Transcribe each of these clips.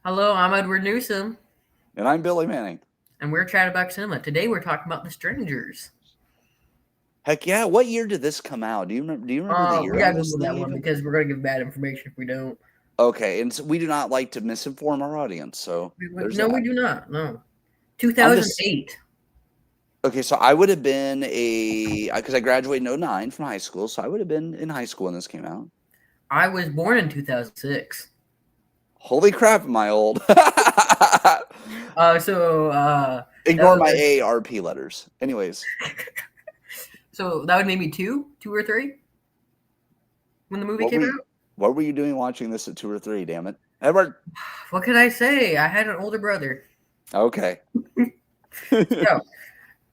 Hello, I'm Edward Newsom, And I'm Billy Manning. and we're Chatterbox Cinema. Today we're talking about The Strangers. Heck yeah! What year did this come out? Do you remember the We year gotta on this Google thing that one even? because we're gonna give bad information if we don't. Okay, and so we do not like to misinform our audience, so there's No, we that. do not. No, I'm this. 2008. Okay, so I would have been because I graduated in '09 from high school, so I would have been in high school when this came out. I was born in 2006. Holy crap, am I old? Uh, so uh, that Ignore my was AARP letters. Anyways, so that would maybe two or three when the movie what came were you, out. what were you doing watching this at 2 or 3? Damn it, Edward. What can I say? I had an older brother. Okay. So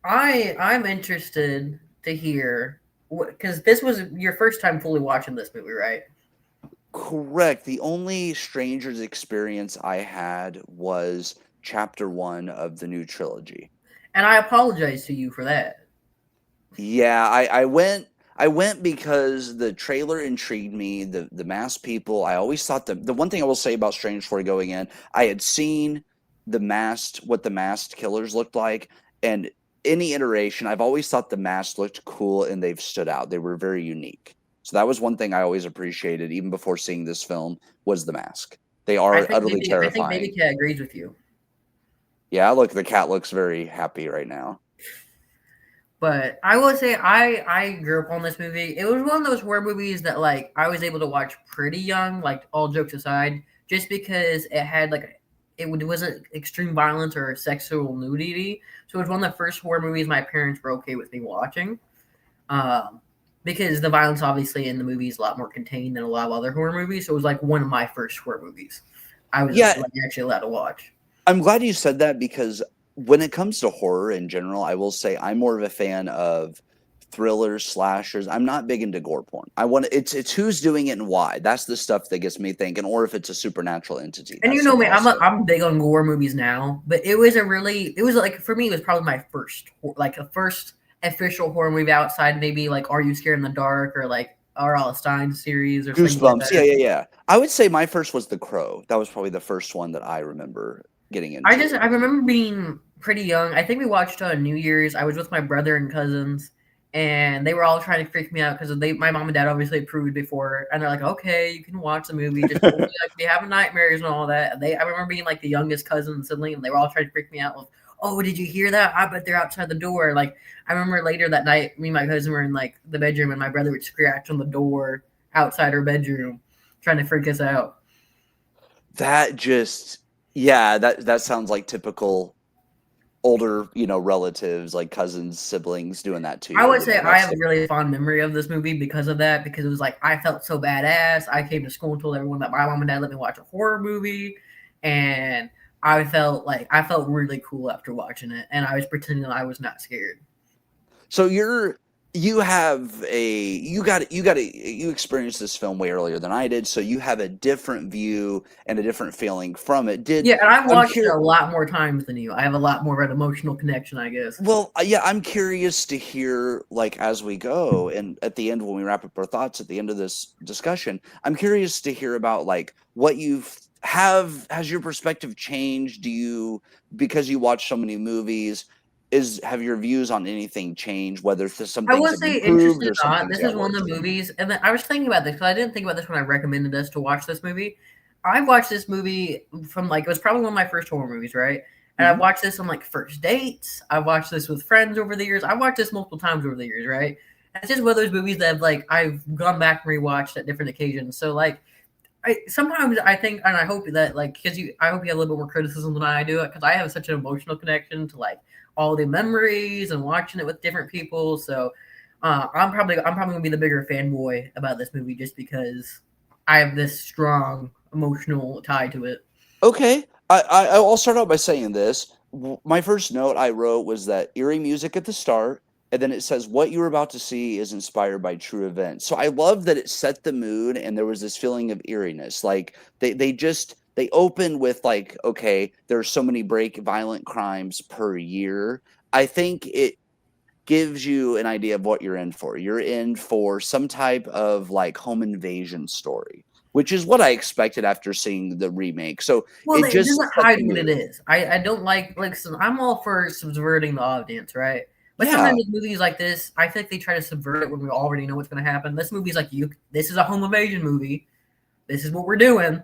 I'm interested to hear because this was your first time fully watching this movie, right? Correct. The only Strangers experience I had was chapter one of the new trilogy. And I apologize to you for that. Yeah, I went because the trailer intrigued me, the masked people. I always thought the one thing I will say about Strange before going in, I had seen what the masked killers looked like, and any iteration, I've always thought the masks looked cool and they've stood out. They were very unique. So that was one thing I always appreciated, even before seeing this film, was the mask. They are utterly I think Baby terrifying. Cat agrees with you. Yeah, look, the cat looks very happy right now. But I will say I grew up on this movie. It was one of those horror movies that like I was able to watch pretty young, like all jokes aside, just because it had like wasn't extreme violence or sexual nudity. So it was one of the first horror movies my parents were okay with me watching. Um, because the violence obviously in the movie is a lot more contained than a lot of other horror movies. So it was like one of my first horror movies I was Yeah, like actually allowed to watch. I'm glad you said that because when it comes to horror in general, I will say I'm more of a fan of thrillers, slashers. I'm not big into gore porn. It's who's doing it and why. That's the stuff that gets me thinking, or if it's a supernatural entity. And That you know stuff me, also. I'm big on gore movies now, but it was like for me it was probably my first like a first official horror movie outside maybe like Are You Scared in the Dark or like R.L. Stein series or things like Goosebumps. Yeah, that. yeah, yeah. I would say my first was The Crow. That was probably the first one that I remember getting into. I remember being pretty young. I think we watched on New Year's. I was with my brother and cousins, and they were all trying to freak me out because my mom and dad obviously approved before, and they're like, "Okay, you can watch the movie, just don't be having nightmares and all that." And I remember being like the youngest cousin and sibling, and they were all trying to freak me out with, "Oh, did you hear that? I bet they're outside the door." Like I remember later that night, me and my cousin were in like the bedroom, and my brother would scratch on the door outside her bedroom, trying to freak us out. That just yeah, that sounds like typical older, relatives, like cousins, siblings doing that to I you. would say I That's have a really fond memory of this movie because of that. Because it was like I felt so badass. I came to school and told everyone that my mom and dad let me watch a horror movie, and I felt really cool after watching it, and I was pretending I was not scared. so you experienced this film way earlier than I did, so you have a different view and a different feeling from it. Yeah, and I've I'm watched it curious. a lot more times than you. I have a lot more of an emotional connection, I guess. Well, yeah, I'm curious to hear, like, as we go and at the end when we wrap up our thoughts at the end of this discussion, I'm curious to hear about like what you've have has your perspective changed? Do you because you watch so many movies, is have your views on anything changed? Whether some I things will have say, improved interesting or some or not, things this got is one of worse. the movies, and then I was thinking about this because I didn't think about this when I recommended us to watch this movie. I watched this movie from like it was probably one of my first horror movies, right? And I Mhm. watched this on like first dates. I watched this with friends over the years. I watched this multiple times over the years, right? And it's just one of those movies that I've gone back and rewatched at different occasions. So like sometimes I think, and I hope that like because I hope you have a little bit more criticism than I do, because I have such an emotional connection to like all the memories and watching it with different people. So I'm probably gonna be the bigger fanboy about this movie just because I have this strong emotional tie to it. Okay. I'll start out by saying this. My first note I wrote was that eerie music at the start, and then it says what you're about to see is inspired by true events. So I love that it set the mood, and there was this feeling of eeriness. Like they open with like, okay, there are so many break violent crimes per year. I think it gives you an idea of what you're in for. You're in for some type of like home invasion story. which is what I expected after seeing the remake. So Well, it it just doesn't set hide the what it mood. is. I don't like so I'm all for subverting the audience, right? But Yeah. sometimes with movies like this, I think they try to subvert it when we already know what's going to happen. This movie's like, this is a home invasion movie. This is what we're doing.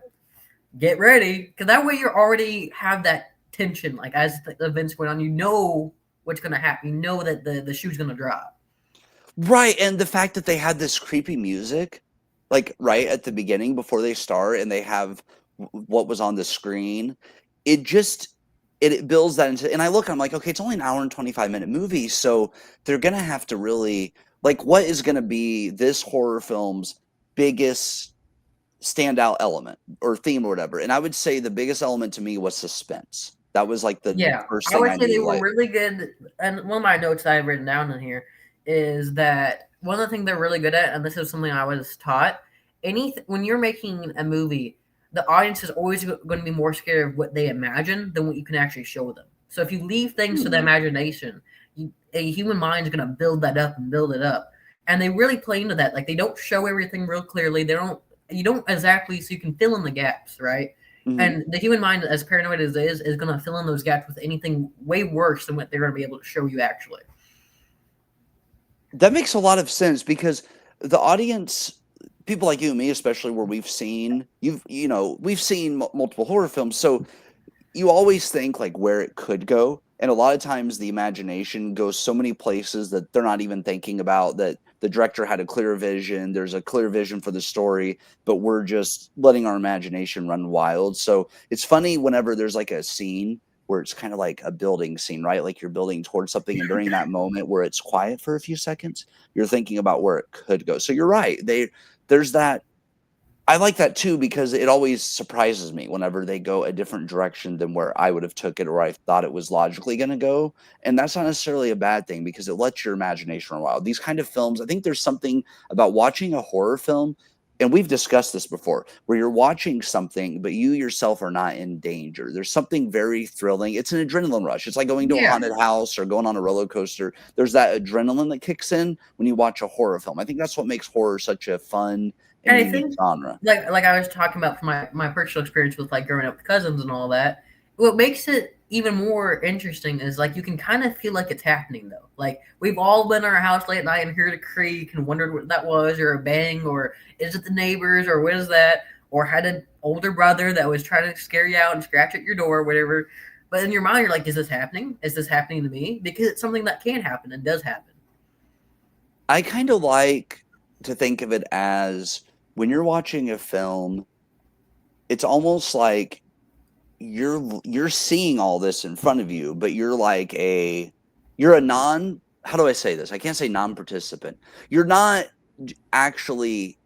Get ready, because that way you already have that tension. Like as the events going on, you know what's going to happen. You know that the shoe's going to drop. Right, and the fact that they had this creepy music, like, right at the beginning before they start, and they have what was on the screen, it just it builds that into, and I look, I'm like, okay, it's only an hour and 25-minute movie, so they're gonna have to really, like, what is gonna be this horror film's biggest standout element or theme or whatever? And I would say the biggest element to me was suspense. That was like the Yeah, first I thing would I say they knew. were Like, really good. And one of my notes that I've written down in here is that one of the things they're really good at, and this is something I was taught, when you're making a movie, the audience is always going to be more scared of what they imagine than what you can actually show them. So if you leave things to the hmm, imagination, a human mind is going to build that up and build it up. And they really play into that. Like they don't show everything real clearly. You don't exactly, so you can fill in the gaps, right? mhm. And the human mind, as paranoid as it is going to fill in those gaps with anything way worse than what they're going to be able to show you actually. That makes a lot of sense because the audience, people like you and me, especially where we've seen multiple horror films, so you always think like where it could go, and a lot of times the imagination goes so many places that they're not even thinking about, that the director had a clear vision, there's a clear vision for the story, but we're just letting our imagination run wild. So it's funny whenever there's like a scene where it's kind of like a building scene, right? Like you're building towards something, and during that moment where it's quiet for a few seconds, you're thinking about where it could go. So you're right. There's that. I like that too because it always surprises me whenever they go a different direction than where I would have took it or I thought it was logically going to go. And that's not necessarily a bad thing because it lets your imagination run wild. These kind of films, I think there's something about watching a horror film, and we've discussed this before, where you're watching something, but you yourself are not in danger. There's something very thrilling. It's an adrenaline rush. It's like going to a Yeah. haunted house or going on a roller coaster. There's that adrenaline that kicks in when you watch a horror film. I think that's what makes horror such a fun and And I unique think, genre. like I was talking about from my personal experience with like growing up with cousins and all that, what makes it even more interesting is like you can kind of feel like it's happening though. Like we've all been in our house late at night and heard a creak and wondered what that was, or a bang, or is it the neighbors, or what is that, or had an older brother that was trying to scare you out and scratch at your door, or whatever. But in your mind, you're like, is this happening? Is this happening to me? Because it's something that can happen and does happen. I kind of like to think of it as when you're watching a film, it's almost like you're seeing all this in front of you, but you're a non, how do I say this? I can't say non-participant. You're not actually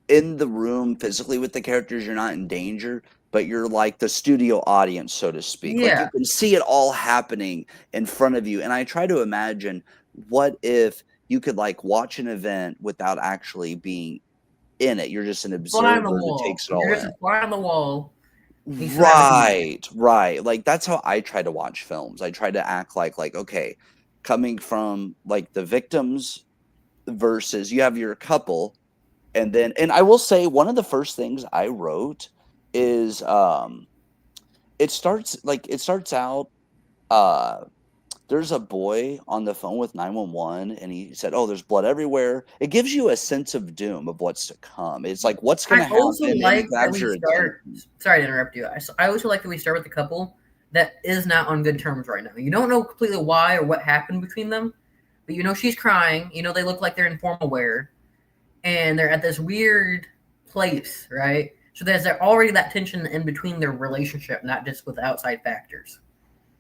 in the room physically with the characters, you're not in danger, but you're like the studio audience, so to speak. Like you Yeah. can see it all happening in front of you. And I try to imagine, what if you could like watch an event without actually being in it? You're just an Fly on the observer that wall. takes it You're all just in. a fly on the wall. You still have a human. Right, right. Like that's how I try to watch films. I try to act like okay, coming from like the victims versus you have your couple, and I will say one of the first things I wrote is it starts out uh there's a boy on the phone with 911 and he said, "Oh, there's blood everywhere." It gives you a sense of doom of what's to come. It's like what's going I to also happen, and it like that grabs we your start. attention. Sorry to interrupt you. I also like that we start with a couple that is not on good terms right now. You don't know completely why or what happened between them, but you know she's crying. You know they look like they're in formal wear, and they're at this weird place, right? So there's already that tension in between their relationship, not just with outside factors.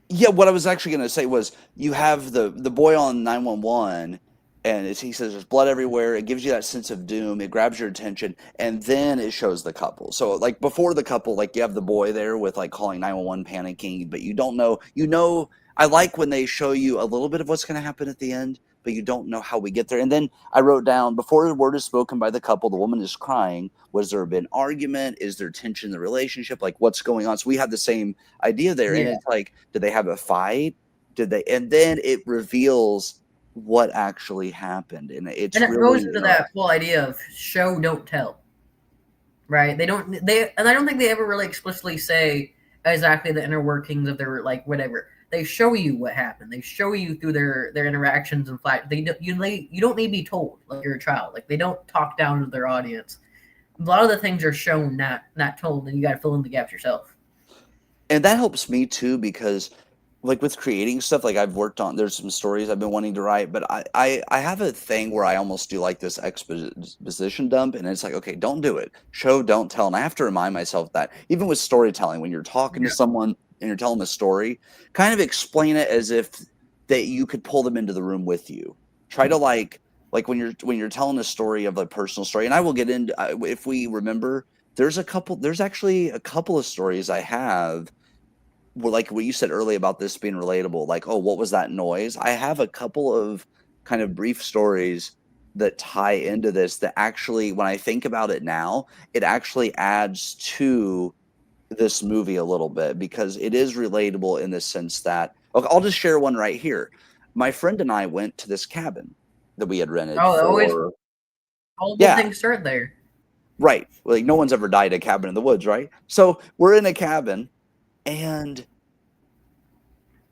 Yeah, what I was actually gonna say was you have the boy on 911, and he says there's blood everywhere. It gives you that sense of doom. It grabs your attention, and then it shows the couple. So like before the couple, like you have the boy there with like calling 911, panicking, but you don't know. You know, I like when they show you a little bit of what's gonna happen at the end, but you don't know how we get there. And then I wrote down before the word is spoken by the couple, the woman is crying. Was there been argument? Is there tension in the relationship? Like what's going on? So we have the same idea there. And Yeah, it's like, did they have a fight? Did they? And then it reveals what actually happened. And and it's it goes really into that interesting. whole idea of show don't tell, right? And I don't think they ever really explicitly say exactly the inner workings of their like whatever. They show you what happened. They show you through their interactions and flat. You don't need to be told like you're a child. Like they don't talk down to their audience. A lot of the things are shown, not told, and you got to fill in the gaps yourself. And that helps me too because like with creating stuff, like I've worked on there's some stories I've been wanting to write, but I have a thing where I almost do like this exposition dump, and it's like, okay, don't do it. Show, don't tell. And I have to remind myself that even with storytelling, when you're talking to Yeah. someone and you're telling a story, kind of explain it as if that you could pull them into the room with you. Try to like when you're telling a story of a personal story, and I will get into if we remember, there's actually a couple of stories I have well, like what you said earlier about this being relatable, like, oh, what was that noise? I have a couple of kind of brief stories that tie into this that actually, when I think about it now, it actually adds to this movie a little bit because it is relatable in the sense that, okay, I'll just share one right here. My friend and I went to this cabin that we had rented Oh, always for, horrible yeah, things start there. right. Like, no one's ever died at a cabin in the woods, right? So we're in a cabin and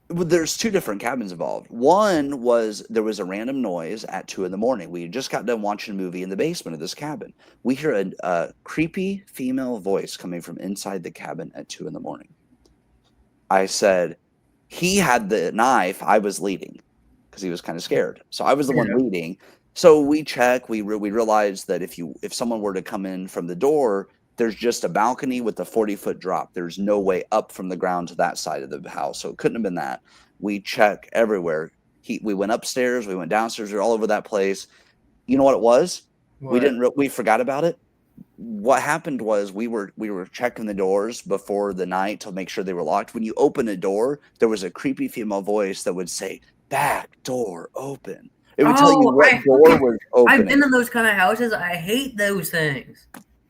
well, there's two different cabins involved. One was there was a random noise at 2 in the morning. We had just got done watching a movie in the basement of this cabin. We hear a creepy female voice coming from inside the cabin at 2 in the morning. I said, he had the knife. I was leading because he was kind of scared. So I was the one Yeah. leading. So we check. We realized that if someone were to come in from the door, there's just a balcony with a 40-foot drop. There's no way up from the ground to that side of the house. So it couldn't have been that. We check everywhere. We went upstairs. We went downstairs. We were all over that place. You know what it was? What? We forgot about it. What happened was we were checking the doors before the night to make sure they were locked. When you open a door, there was a creepy female voice that would say, "Back door open." It would tell you Oh, what I door fucking was I've been opening. in those kind of houses. I hate those things.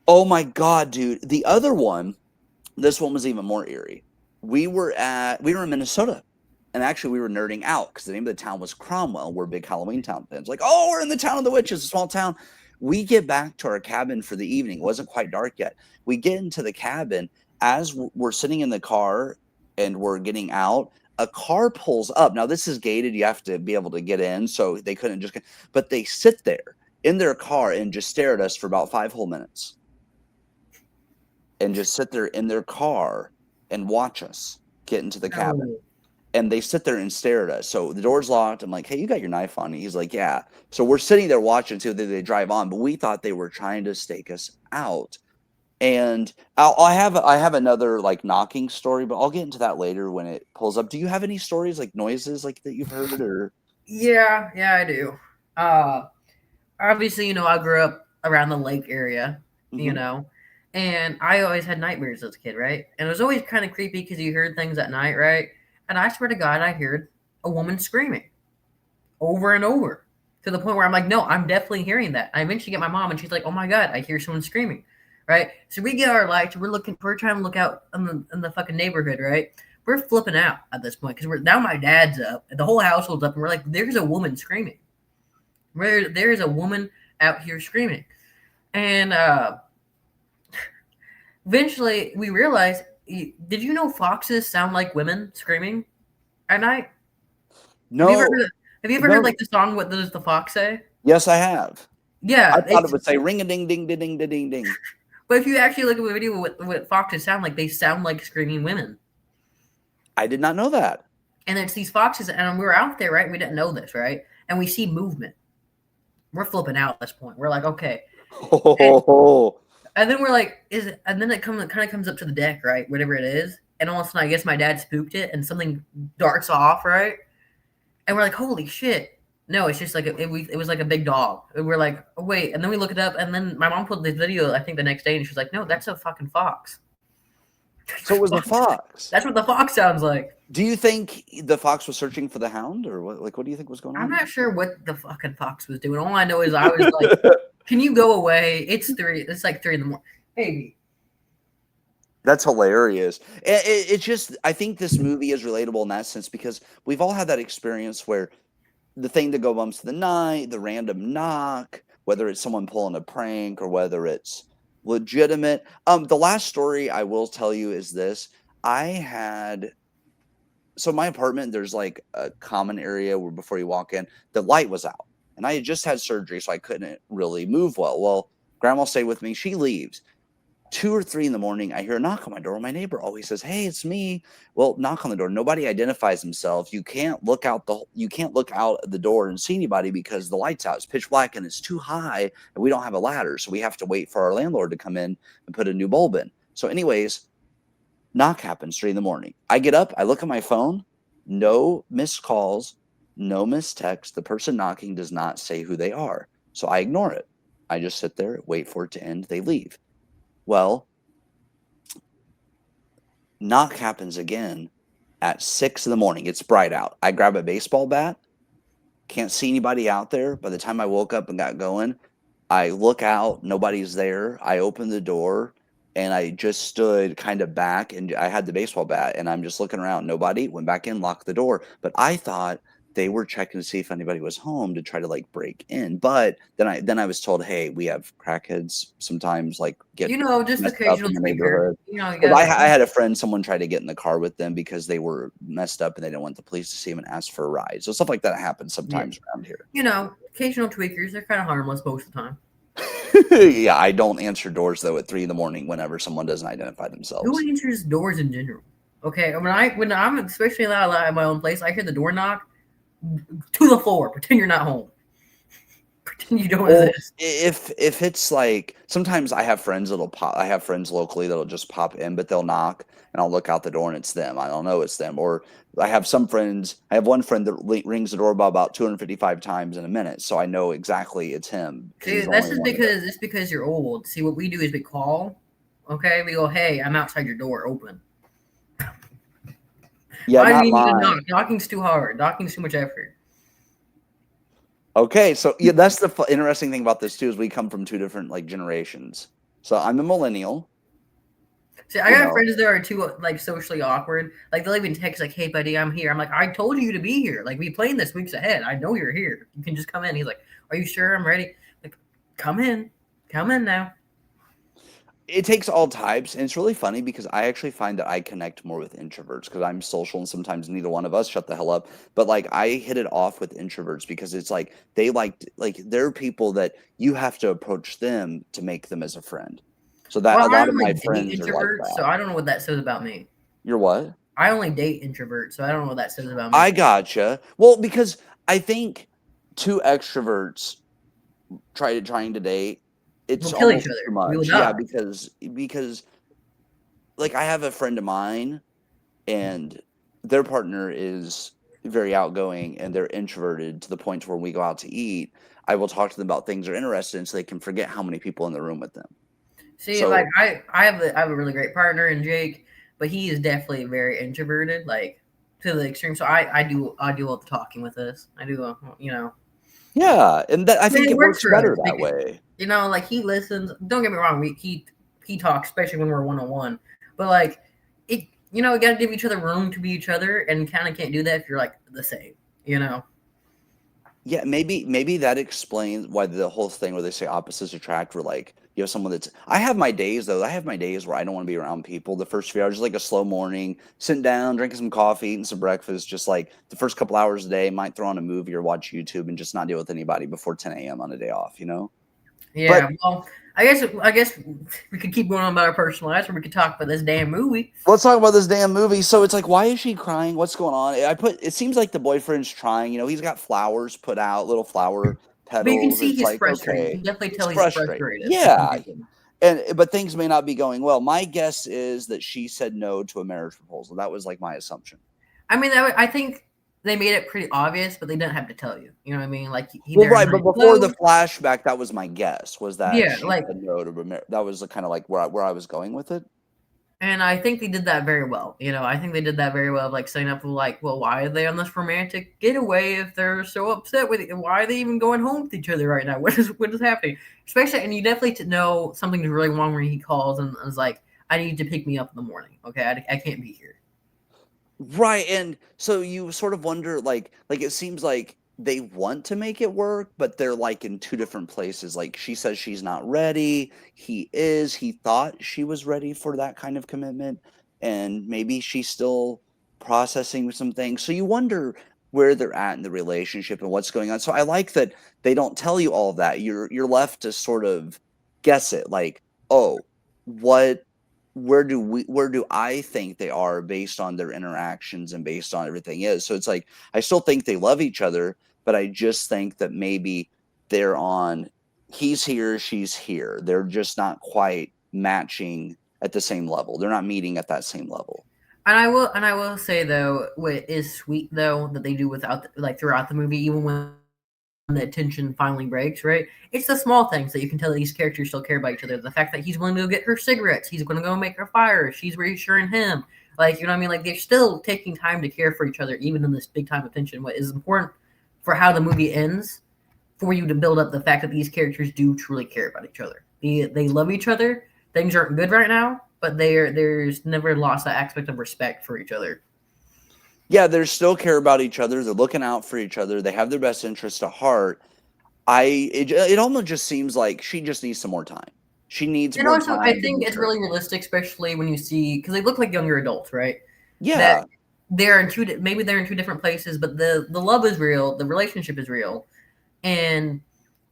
Oh my god, dude. The other one, this one was even more eerie. We were in Minnesota. And actually we were nerding out because the name of the town was Cromwell. We're big Halloween town fans. Like, oh, we're in the town of the witches, a small town. We get back to our cabin for the evening. It wasn't quite dark yet. We get into the cabin as we're sitting in the car and we're getting out. A car pulls up. Now this is gated. You have to be able to get in, so they couldn't just. But they sit there in their car and just stare at us for about 5 whole minutes, and just sit there in their car and watch us get into the cabin. No. And they sit there and stare at us. So the door's locked. I'm like, hey, you got your knife on you? He's like, yeah. So we're sitting there watching until they drive on, but we thought they were trying to stake us out. And I have another like knocking story, but I'll get into that later when it pulls up. Do you have any stories like noises like that you've heard or? Yeah, I do. Uh, Obviously, I grew up around the lake area, you Hmm. know, and I always had nightmares as a kid, right? And it was always kind of creepy because you heard things at night, right? And I swear to God, I heard a woman screaming over and over to the point where I'm like, no, I'm definitely hearing that. I eventually get my mom, and she's like, oh my God, I hear someone screaming, right? So we get our lights, we're trying to look out in the fucking neighborhood, right? We're flipping out at this point because we're now my dad's up, and the whole household's up, and we're like, there's a woman screaming. There's a woman out here screaming. And eventually we realized, did you know foxes sound like women screaming at night? Have you ever No, heard, have you ever heard no. like the song "What Does the Fox Say"? Yes, I have. I Yeah, thought it it's would say ring a ding ding ding ding ding ding ding. but if you actually look at the video, what foxes sound like, they sound like screaming women. I did not know that. And it's these foxes, and we're out there, right? We didn't know this, right? And we see movement. We're flipping out at this point. We're like, okay, and Oh, and then we're like, is it? And then it kind of comes up to the deck, right? Whatever it is, and all of a sudden, I guess my dad spooked it, and something darts off, right? And we're like, holy shit! No, it's just like it was like a big dog. And we're like, oh, wait, and then we look it up, and then my mom put this video, I think the next day, and she's like, no, that's a fucking fox. so it was a fox. That's what the fox sounds like. Do you think the fox was searching for the hound, or what? Like, what do you think was going I'm on not sure what the fucking fox was doing. All I know is I was like, there? can you go away? It's three. It's like 3 in the morning. Baby. That's hilarious. It's just, I think this movie is relatable in that sense because we've all had that experience where the thing that go bumps in the night, the random knock, whether it's someone pulling a prank or whether it's legitimate. The last story I will tell you is this. I had so my apartment, there's like a common area where before you walk in, the light was out. And I had just had surgery, so I couldn't really move well. Well, grandma stayed with me. She leaves. 2 or 3 in the morning, I hear a knock on my door. My neighbor always says, "Hey, it's me." Well, knock on the door. Nobody identifies themselves. You can't look out the door and see anybody because the light's out. It's pitch black and it's too high, and we don't have a ladder, so we have to wait for our landlord to come in and put a new bulb in. So, anyways, knock happens 3 in the morning. I get up, I look at my phone, no missed calls, no missed texts. The person knocking does not say who they are. So I ignore it. I just sit there, wait for it to end. They leave. Well, knock happens again at 6 in the morning. It's bright out. I grab a baseball bat, can't see anybody out there. By the time I woke up and got going, I look out, nobody's there. I open the door and I just stood kind of back and I had the baseball bat and I'm just looking around. Nobody went back in, locked the door. But I thought they were checking to see if anybody was home to try to like break in. But then I was told, hey, we have crackheads sometimes like get Just messed up occasional in the tweaker. neighborhood. You know, you 'Cause got I had a friend, someone tried to get in the car with them because they were messed up and they didn't want the police to see them and ask for a ride. So stuff like that happens yeah, sometimes around here. occasional tweakers. They're kind of harmless most of the time. Yeah, I don't answer doors though at 3 in the morning whenever someone doesn't identify Who themselves. answers doors in general? Okay, when I'm especially allowed at my own place, I hear the door knock to the floor. Pretend you're not home. Pretend you don't Well, exist. if it's like sometimes I have friends that'll pop. I have friends locally that'll just pop in, but they'll knock and I'll look out the door and it's them. I don't know it's them. Or I have some friends. I have one friend that rings the doorbell about 255 times in a minute, so I know exactly it's him because See, he's the that's only just one that does. because it's because you're old. See, what we do is we call. Okay, we go, hey, I'm outside your door. Open. Yeah, Why do not you need to knock? mine. Knocking's too hard. Knocking's too much effort. Okay, so yeah, that's the interesting thing about this too is we come from two different like generations. So I'm a millennial, See, I you got know. friends that are too like socially awkward. Like they'll even text like, "Hey, buddy, I'm here." I'm like, "I told you to be here. Like we planned this weeks ahead. I know you're here. You can just come in." He's like, "Are you sure? I'm ready." Like, come in now. It takes all types, and it's really funny because I actually find that I connect more with introverts because I'm social and sometimes neither one of us shut the hell up. But like I hit it off with introverts because it's like they like they're people that you have to approach them to make them as a friend. So that Well, a I lot of only my date friends are like introverts, so that. I don't know what that says about me. You're what? I only date introverts, so I don't know what that says about me. I gotcha. Well, because I think two extroverts trying to date, We'll it's kill each almost other. too We will much. Yeah, die. because like I have a friend of mine and their partner is very outgoing and they're introverted to the point where when we go out to eat, I will talk to them about things they're interested in so they can forget how many people in the room with them. See, like So I have a really great partner in Jake, but he is definitely very introverted, like to the extreme. So I do all the talking with us. I do, yeah, and that I I mean, think it it works works for better us. that way. Like he listens. Don't get me wrong. He talks, especially when we're one on one. But like it, we got to give each other room to be each other, and kind of can't do that if you're like the same. You know. Yeah, maybe that explains why the whole thing where they say opposites attract, where like you have someone that's I have my days though. I have my days where I don't want to be around people. The first few hours, just like a slow morning, sitting down, drinking some coffee, eating some breakfast, just like the first couple hours a day, might throw on a movie or watch YouTube and just not deal with anybody before 10 a.m. on a day off, you know? Yeah. But Well, I guess we could keep going on about our personal lives, or we could talk about this damn movie. let's talk about this damn movie. So it's like, why is she crying? What's going on? It seems like the boyfriend's trying, he's got flowers put out, little flower But you can petals. see It's he's like, frustrated. You okay, can definitely he's tell he's frustrated. frustrated for some Yeah. reason. But things may not be going well. My guess is that she said no to a marriage proposal. That was like my assumption. I mean, I think they made it pretty obvious, but they didn't have to tell you. You know what I mean? Like he Well, never right, but really before the closed. flashback, that was my guess. Was that Yeah, she like, said no to that was kind of like where I was going with it. and I think they did that very well. I think they did that very well, like setting up like, well, why are they on this romantic getaway if they're so upset with it? Why are they even going home with each other right now? What is happening? Especially, and you definitely to know something's really wrong when he calls and is like, I need you to pick me up in the morning. Okay, I can't be here. Right, and so you sort of wonder, like it seems like they want to make it work, but they're like in two different places. Like she says she's not ready. He is. He thought she was ready for that kind of commitment, and maybe she's still processing some things. So you wonder where they're at in the relationship and what's going on. So I like that they don't tell you all of that. You're left to sort of guess it. Like, oh, what where do I think they are based on their interactions and based on everything is. So it's like I still think they love each other, but I just think that maybe they're on he's here, she's here. They're just not quite matching at the same level. They're not meeting at that same level. And I will say though, what is sweet though that they do without like throughout the movie, even when the tension finally breaks, right? It's the small things that you can tell that these characters still care about each other. The fact that he's willing to go get her cigarettes, he's going to go make her fire, she's reassuring him. Like, you know what I mean? Like, they're still taking time to care for each other, even in this big time of tension. What is important for how the movie ends, for you to build up the fact that these characters do truly care about each other. They love each other. Things aren't good right now, but there's never lost that aspect of respect for each other. Yeah, they still care about each other. They're looking out for each other. They have their best interests at heart. It almost just seems like she just needs some more time. She needs And more also, I time to think it's mature. really realistic, especially when you see because they look like younger adults, right? That Yeah. they're in maybe they're in two different places, but the love is real, the relationship is real, and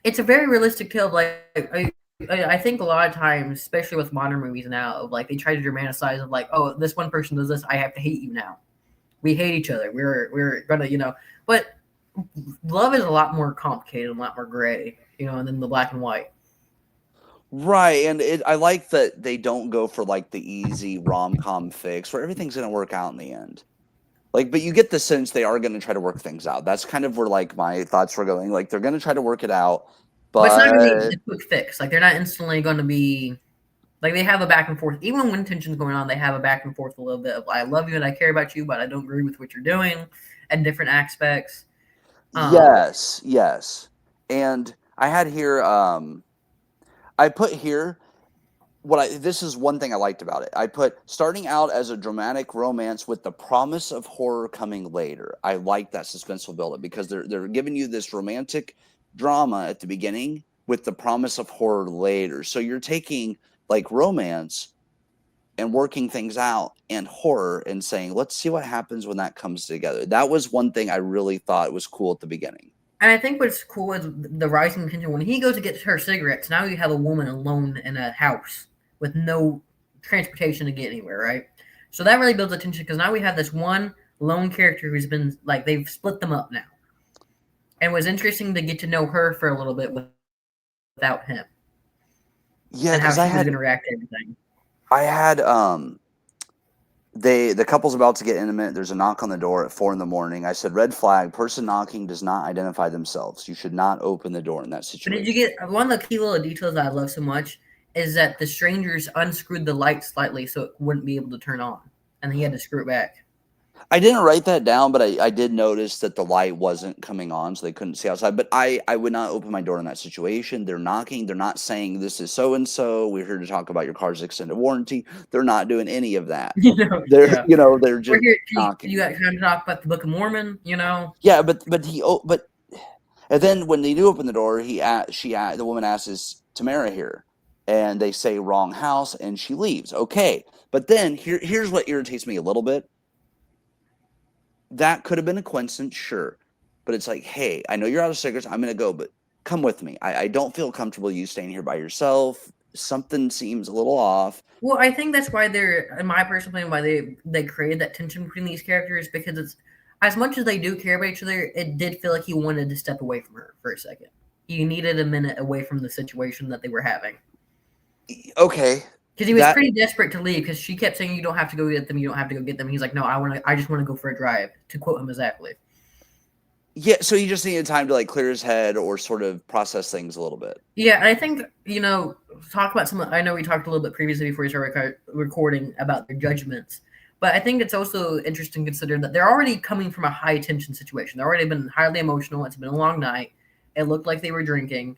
it's a very realistic tale. Of like I think a lot of times, especially with modern movies now, of like they try to dramatize of like, oh, this one person does this, I have to hate you now. We hate each other. We're gonna but love is a lot more complicated, a lot more gray, than the black and white. Right, and I like that they don't go for like the easy rom-com fix where everything's going to work out in the end. Like, but you get the sense they are going to try to work things out. That's kind of where like my thoughts were going. Like they're going to try to work it out, But it's not gonna be but a quick fix. Like they're not instantly gonna be like they have a back and forth. Even when tension's going on, they have a back and forth a little bit of I love you and I care about you, but I don't agree with what you're doing and different aspects. Um, yes, yes. And I had here I put here what I this is one thing I liked about it. I put starting out as a dramatic romance with the promise of horror coming later. I like that suspenseful buildup because they're giving you this romantic drama at the beginning with the promise of horror later. So you're taking like romance and working things out and horror and saying, let's see what happens when that comes together. That was one thing I really thought was cool at the beginning. and I think what's cool is the rising tension when he goes to get her cigarettes. Now you have a woman alone in a house with no transportation to get anywhere, right? So that really builds attention because now we have this one lone character who's been like they've split them up now, and it was interesting to get to know her for a little bit without him Yeah, and how because she was going to react to everything. I had the couple's about to get intimate. There's a knock on the door at 4 in the morning. I said, red flag, person knocking does not identify themselves. You should not open the door in that But did you situation. get one of the key little details that I love so much is that the strangers unscrewed the light slightly so it wouldn't be able to turn on, and he had to screw it back. I didn't write that down, but I did notice that the light wasn't coming on, so they couldn't see outside. But I would not open my door in that situation. They're knocking. They're not saying, this is so and so. We're here to talk about your car's extended warranty. They're not doing any of that. They're, Yeah. they're We're just here. You knocking. got time to talk about the Book of Mormon. Yeah, but and then when they do open the door, the woman asks, "Is Tamara here?" And they say wrong house, and she leaves. Okay, but then here's what irritates me a little bit. That could have been a coincidence, sure, but it's like, hey, I know you're out of cigarettes. I'm gonna go, but come with me. I don't feel comfortable you staying here by yourself. Something seems a little off. Well, I think that's why they're, in my personal opinion, why they created that tension between these characters because it's as much as they do care about each other, it did feel like he wanted to step away from her for a second. He needed a minute away from the situation that they were having. Okay, Because he was that pretty desperate to leave because she kept saying, "You don't have to go get them. You don't have to go get them." He's like, "No, I just want to go for a drive." To quote him exactly. yeah. So he just needed time to like clear his head or sort of process things a little bit. Yeah, and I think talk about some. I know we talked a little bit previously before we started recording about their judgments, but I think it's also interesting to consider that they're already coming from a high tension situation. They've already been highly emotional. It's been a long night. It looked like they were drinking.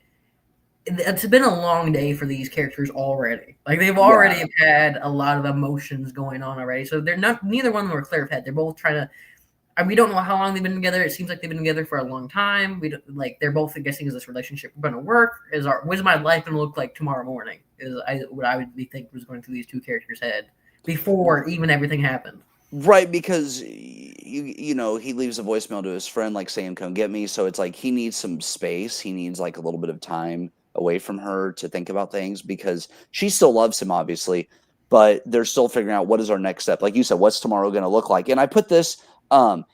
It's been a long day for these characters already. Like they've Yeah. already had a lot of emotions going on already. So they're not. Neither one of them are clear of head. They're both trying to. we don't know how long they've been together. It seems like they've been together for a long time. We don't, like they're both guessing, is this relationship going to work? What is my life going to look like tomorrow morning? What I would be think was going through these two characters' head before even everything happened. Right, because you know, he leaves a voicemail to his friend like saying, "Come get me." So it's like he needs some space. He needs like a little bit of time away from her to think about things because she still loves him, obviously, but they're still figuring out what is our next step. Like you said, what's tomorrow going to look like? And I put this.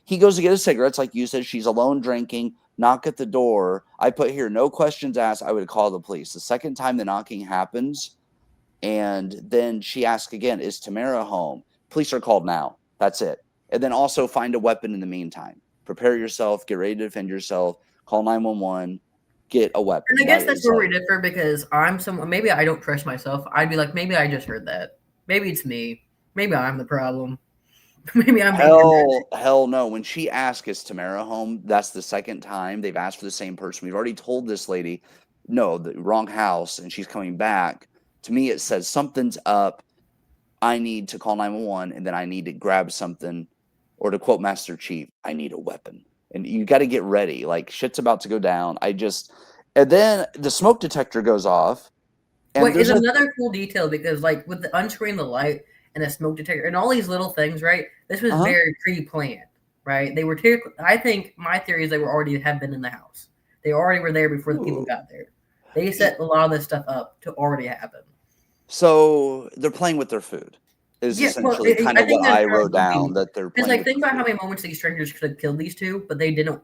He goes to get his cigarettes, like you said. She's alone drinking. Knock at the door. I put here, no questions asked. I would call the police. The second time the knocking happens, and then she asks again, "Is Tamara home?" Police are called now. That's it. And then also find a weapon in the meantime. Prepare yourself, get ready to defend yourself, call 911, get a weapon. And I That guess that's is where we like differ because I'm someone. Maybe I don't trust myself. I'd be like, maybe I just heard that. Maybe it's me. Maybe I'm the problem. Maybe I'm being dramatic. hell no. When she asks, "Is Tamara home?" That's the second time they've asked for the same person. We've already told this lady, no, the wrong house, and she's coming back. To me, it says something's up. I need to call 911 and then I need to grab something, or to quote Master Chief, I need a weapon. And you got to get ready. Like shit's about to go down. And then the smoke detector goes off and What is there's a, another cool detail because like with the unscrewing the light and the smoke detector and all these little things, right? This was uh-huh. very pre-planned, right? They were. I think my theory is they were already have been in the house. They already were there before the people Ooh. got there. They set a lot of this stuff up to already happen. So they're playing with their food is Yeah, well, essentially kind I of think what that's I kind of wrote goofy. down, that they're Because playing like with think their about how food. many moments these strangers could have killed these two, but they didn't.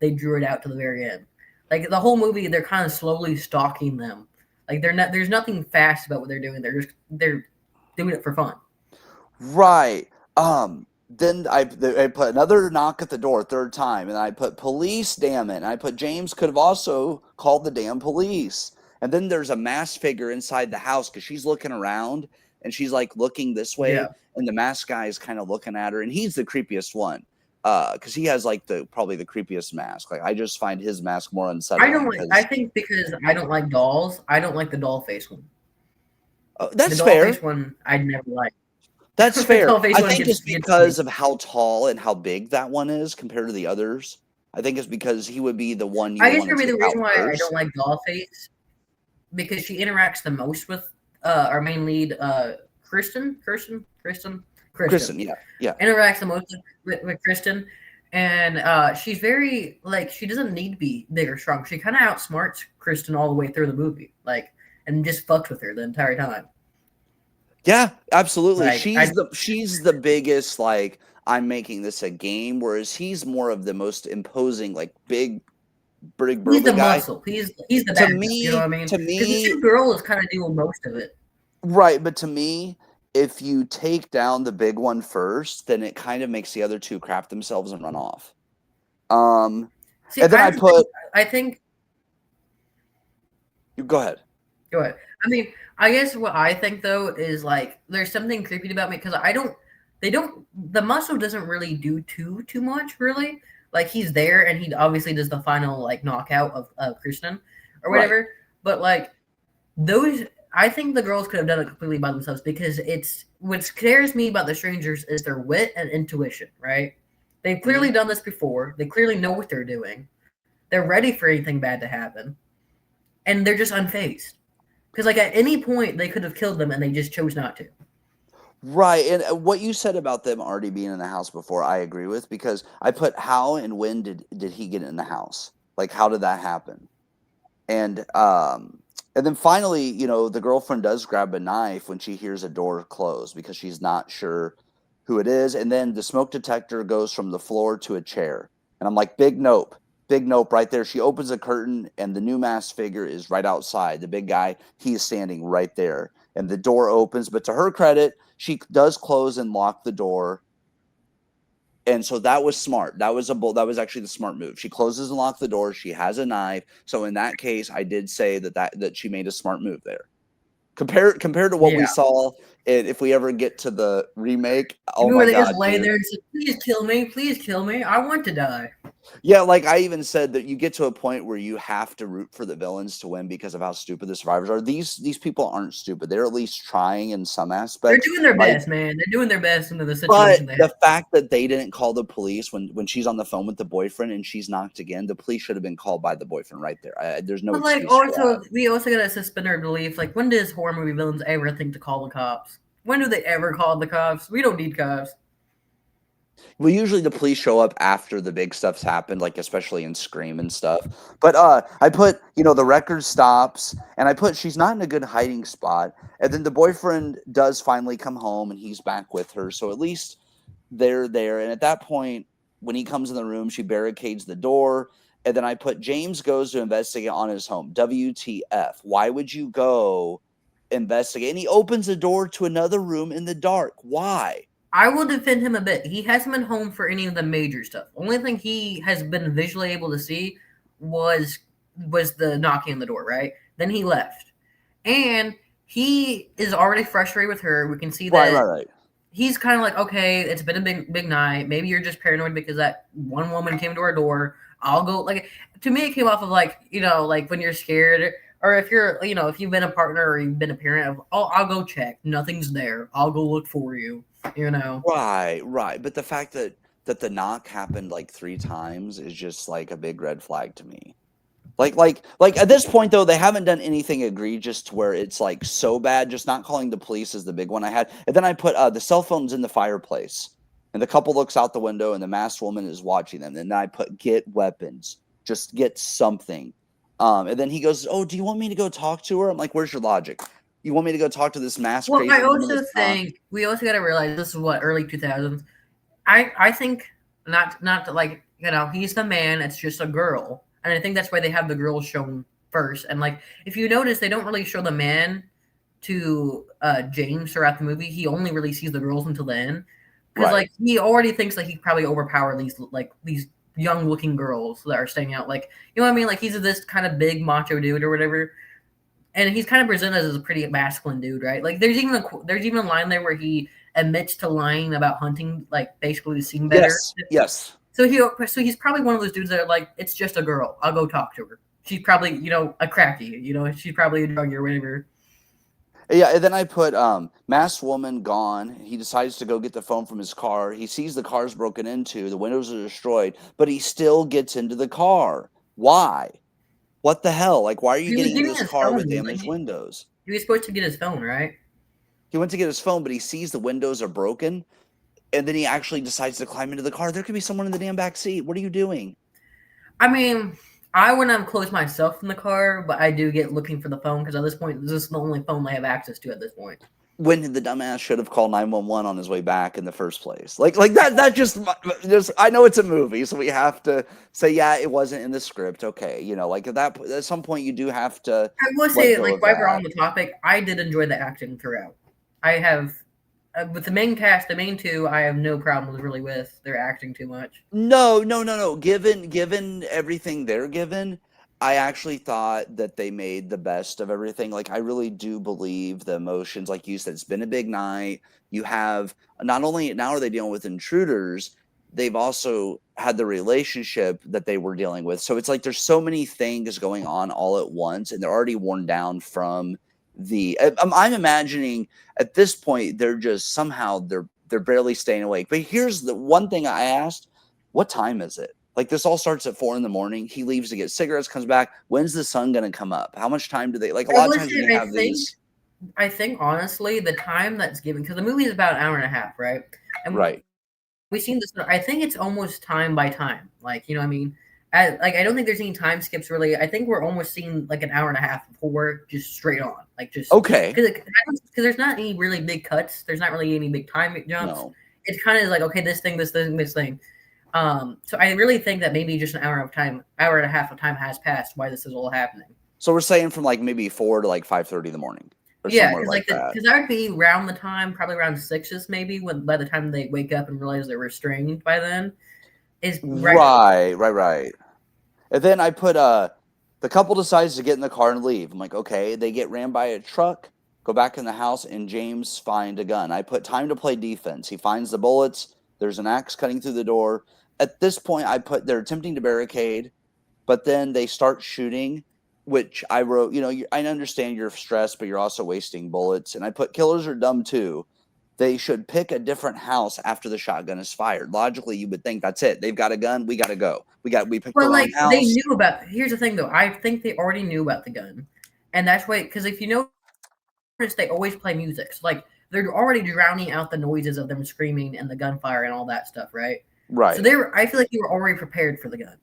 They drew it out to the very end. Like the whole movie, they're kind of slowly stalking them. Like they're not. There's nothing fast about what they're doing. They're doing it for fun. Right. Then I put another knock at the door, third time, and I put police, damn it. And I put James could have also called the damn police. And then there's a masked figure inside the house because she's looking around and she's like looking this Yeah. way, and the masked guy is kind of looking at her, and he's the creepiest one. Because he has like the probably the creepiest mask. Like I just find his mask more I don't unsettling like. I because think because I don't like dolls. I don't like the doll face one. The that's doll fair. face one, I'd never like. That's The fair. doll face I one think it's gets to me. because of how tall and how big that one is compared to the others. I think it's because he would be the one you I would guess want for to me, take the out reason why I don't first. like Dollface because she interacts the most with our main lead, Kristen Kristen, yeah, yeah. interacts the most with Kristen, and she's very like she doesn't need to be big or strong. She kind of outsmarts Kristen all the way through the movie, like and just fucks with her the entire time. Yeah, absolutely. Like I, She's the biggest like I'm making this a game, whereas he's more of the most imposing, like big he's burly the guy. muscle. He's the bad guy. You know what I mean? To Because the me, two girls kind of do most of it. right, but to me, if you take down the big one first, then it kind of makes the other two crap themselves and run off. Um, See, and then I I don't think. put I think you go ahead. Go ahead. I mean, I guess what I think though is like there's something creepy about me because I don't. They don't. The muscle doesn't really do too much really. Like he's there and he obviously does the final like knockout of Kristen or Right. whatever. But like those, I think the girls could have done it completely by themselves because it's what scares me about the strangers is their wit and intuition. Right? They've Mhm. clearly done this before. They clearly know what they're doing. They're ready for anything bad to happen, and they're just unfazed. Because like at any point they could have killed them and they just chose not to. Right, and what you said about them already being in the house before, I agree with because I put how and when did he get in the house? Like, how did that happen? And and then finally, you know, the girlfriend does grab a knife when she hears a door close because she's not sure who it is. And then the smoke detector goes from the floor to a chair. And I'm like, big nope right there. She opens a curtain and the new masked figure is right outside. The big guy, he is standing right there. And the door opens, but to her credit, she does close and lock the door, and so that was smart. That was actually the smart move. She closes and locks the door. She has a knife. So in that case, I did say that she made a smart move there. Compared to what we Yeah. saw And if we ever get to the remake, oh Maybe where my they just god, lay dude. there and say, please kill me, I want to die. Yeah, like I even said that you get to a point where you have to root for the villains to win because of how stupid the survivors are. These people aren't stupid. They're at least trying in some They're aspects. doing their Like, best, man. They're doing their best into the but situation they have. the fact that they didn't call the police when she's on the phone with the boyfriend and she's knocked again, the police should have been called by the boyfriend right there. There's no But like, excuse for that. also, we also gotta suspend our belief. Like, when does horror movie villains ever think to call the cops? When do they ever call the cops? We don't need cops. Well, usually the police show up after the big stuff's happened, like especially in Scream and stuff. But I put, the record stops, and I put she's not in a good hiding spot, and then the boyfriend does finally come home, and he's back with her. So at least they're there. And at that point, when he comes in the room, she barricades the door, and then I put James goes to investigate on his home. WTF? Why would you go investigate? And he opens the door to another room in the dark. Why? I will defend him a bit. He hasn't been home for any of the major stuff. Only thing he has been visually able to see was the knocking on the door, right? Then he left. And he is already frustrated with her. We can see Right, right, that right. he's kind of like, okay, it's been a big night. Maybe you're just paranoid because that one woman came to our door. I'll go like to me it came off of like, like when you're scared or if you're, if you've been a partner or you've been a parent of, oh, I'll go check. Nothing's there. I'll go look for you, you know. Right, right. But the fact that the knock happened like 3 times is just like a big red flag to me. Like at this point though, they haven't done anything egregious to where it's like so bad. Just not calling the police is the big one I had. And then I put the cell phones in the fireplace, and the couple looks out the window, and the masked woman is watching them. And then I put get weapons, just get something. And then he goes, "Oh, do you want me to go talk to her?" I'm like, "Where's your logic? You want me to go talk to this masked Well, crazy I woman also that's not?" think we also got to realize this is what early 2000s. I think not to like he's the man. It's just a girl, and I think that's why they have the girls shown first. And like if you notice, they don't really show the man to James throughout the movie. He only really sees the girls until the end because Right. like he already thinks that he probably overpower these young looking girls that are staying out. Like you know what I mean? Like he's this kind of big macho dude or whatever. And he's kind of presented as a pretty masculine dude, right? Like there's even a line there where he admits to lying about hunting, like basically to seem better. Yes. Yes. So he's probably one of those dudes that are like, it's just a girl. I'll go talk to her. She's probably a cracky. She's probably a druggie or whatever. Yeah, and then I put masked woman gone. He decides to go get the phone from his car. He sees the car's broken into, the windows are destroyed, but he still gets into the car. Why? What the hell? Like, why are you He was getting into getting this his car with phone. Like damaged windows? he was supposed to get his phone, right? He went to get his phone, but he sees the windows are broken, and then he actually decides to climb into the car. There could be someone in the damn back seat. What are you doing? I mean, I wouldn't have closed myself in the car, but I do get looking for the phone because at this point, this is the only phone they have access to at this point. When the dumbass should have called 911 on his way back in the first place. Like that just I know it's a movie, so we have to say, yeah, it wasn't in the script. Okay, like at some point you do have to I will let say, go like, of while we're on that. the topic, I did enjoy the acting throughout. I have, with the main cast, the main two, I have no problems really with their acting too much. No, no, no, no. Given everything they're given, I actually thought that they made the best of everything. Like I really do believe the emotions, like you said, it's been a big night. You have not only now are they dealing with intruders, they've also had the relationship that they were dealing with. So it's like there's so many things going on all at once, and they're already worn down from I'm imagining at this point they're just somehow they're barely staying awake. But here's the one thing I asked: what time is it? Like this all starts at 4 in the morning. He leaves to get cigarettes, comes back. When's the sun gonna come up? How much time do they like? A I lot of will times when say, you have these, I think honestly, the time that's given, because the movie is about an hour and a half, right? And right? we've seen this. I think it's almost time by time. Like, you know what I mean? I don't think there's any time skips really. I think we're almost seeing like an hour and a half before just straight on. Like, just Okay, because there's not any really big cuts. There's not really any big time jumps. no. It's kind of like, okay, this thing, this thing, this thing. So I really think that maybe just an hour and a half of time has passed while this is all happening. So we're saying from like maybe 4 to like 5:30 in the morning or Yeah, somewhere because like like that. because that would be around the time, probably around sixes, maybe when by the time they wake up and realize they're restrained by then is right. Right, right, right. And then I put the couple decides to get in the car and leave. I'm like, okay, they get ran by a truck. go back in the house, and James find a gun. I put time to play defense. He finds the bullets. There's an axe cutting through the door. At this point, I put they're attempting to barricade, but then they start shooting, which I wrote, I understand you're stressed, but you're also wasting bullets. And I put killers are dumb too. They should pick a different house after the shotgun is fired. Logically, you would think that's it. They've got a gun. We got to go. We picked the But wrong like they house. knew about. Here's the thing, though. I think they already knew about the gun, and that's why. Because if you notice, they always play music. So like they're already drowning out the noises of them screaming and the gunfire and all that stuff, right? So Right. they were. I feel like they were already prepared for the gun.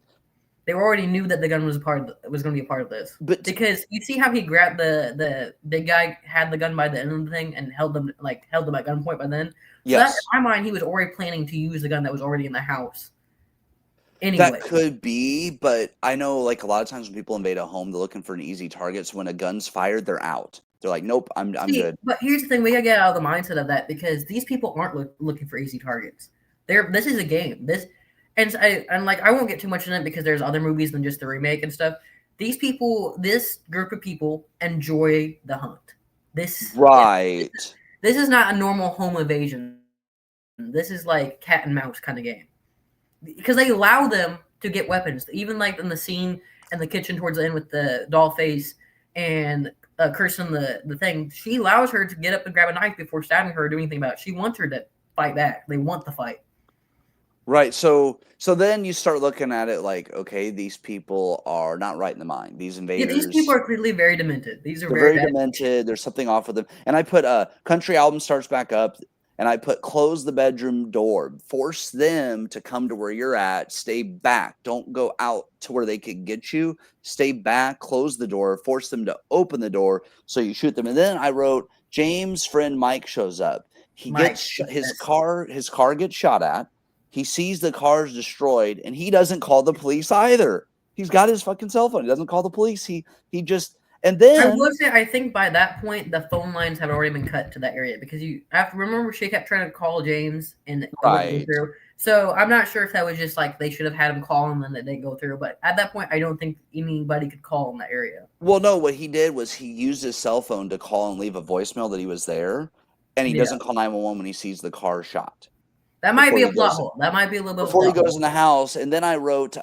They already knew that the gun was was going to be a part of this. But Because you see how he grabbed the big guy had the gun by the end of the thing and held them at gunpoint by then. So that yes, in my mind, he was already planning to use the gun that was already in the house. that Anyway, could be, but I know like a lot of times when people invade a home, they're looking for an easy target. So when a gun's fired, they're out. They're like, nope, I'm see, good. but here's the thing: we gotta get out of the mindset of that because these people aren't looking for easy targets. This is a game. And like I won't get too much in it because there's other movies than just the remake and stuff. These people, this group of people, enjoy the hunt. This is Right. this is not a normal home invasion. This is like cat and mouse kind of game because they allow them to get weapons. Even like in the scene in the kitchen towards the end with the doll face and cursing the thing, she allows her to get up and grab a knife before stabbing her or doing anything about it. She wants her to fight back. They want the fight. Right. So then you start looking at it like, okay, these people are not right in the mind. These Yeah, these people invaders, are clearly very demented. These are they're very very bad. demented. There's something off with them. And I put country album starts back up, and I put close the bedroom door. Force them to come to where you're at. Stay back. Don't go out to where they could get you. Stay back, close the door, force them to open the door so you shoot them. And then I wrote James' friend Mike shows up. He gets Mike is this. his car gets shot at. He sees the car's destroyed, and he doesn't call the police either. He's got his fucking cell phone. He doesn't call the police. He just and I then will say, I think by that point the phone lines have already been cut to that area because you have to remember she kept trying to call James and it wouldn't go right. through. So I'm not sure if that was just like they should have had him call and then it didn't go through. But at that point, I don't think anybody could call in that area. Well, no, what he did was he used his cell phone to call and leave a voicemail that he was there, and he Yeah, doesn't call 911 when he sees the car shot that might before be a he plot goes hole. That might be a little bit of a before he plot goes in hole. the house. And then I wrote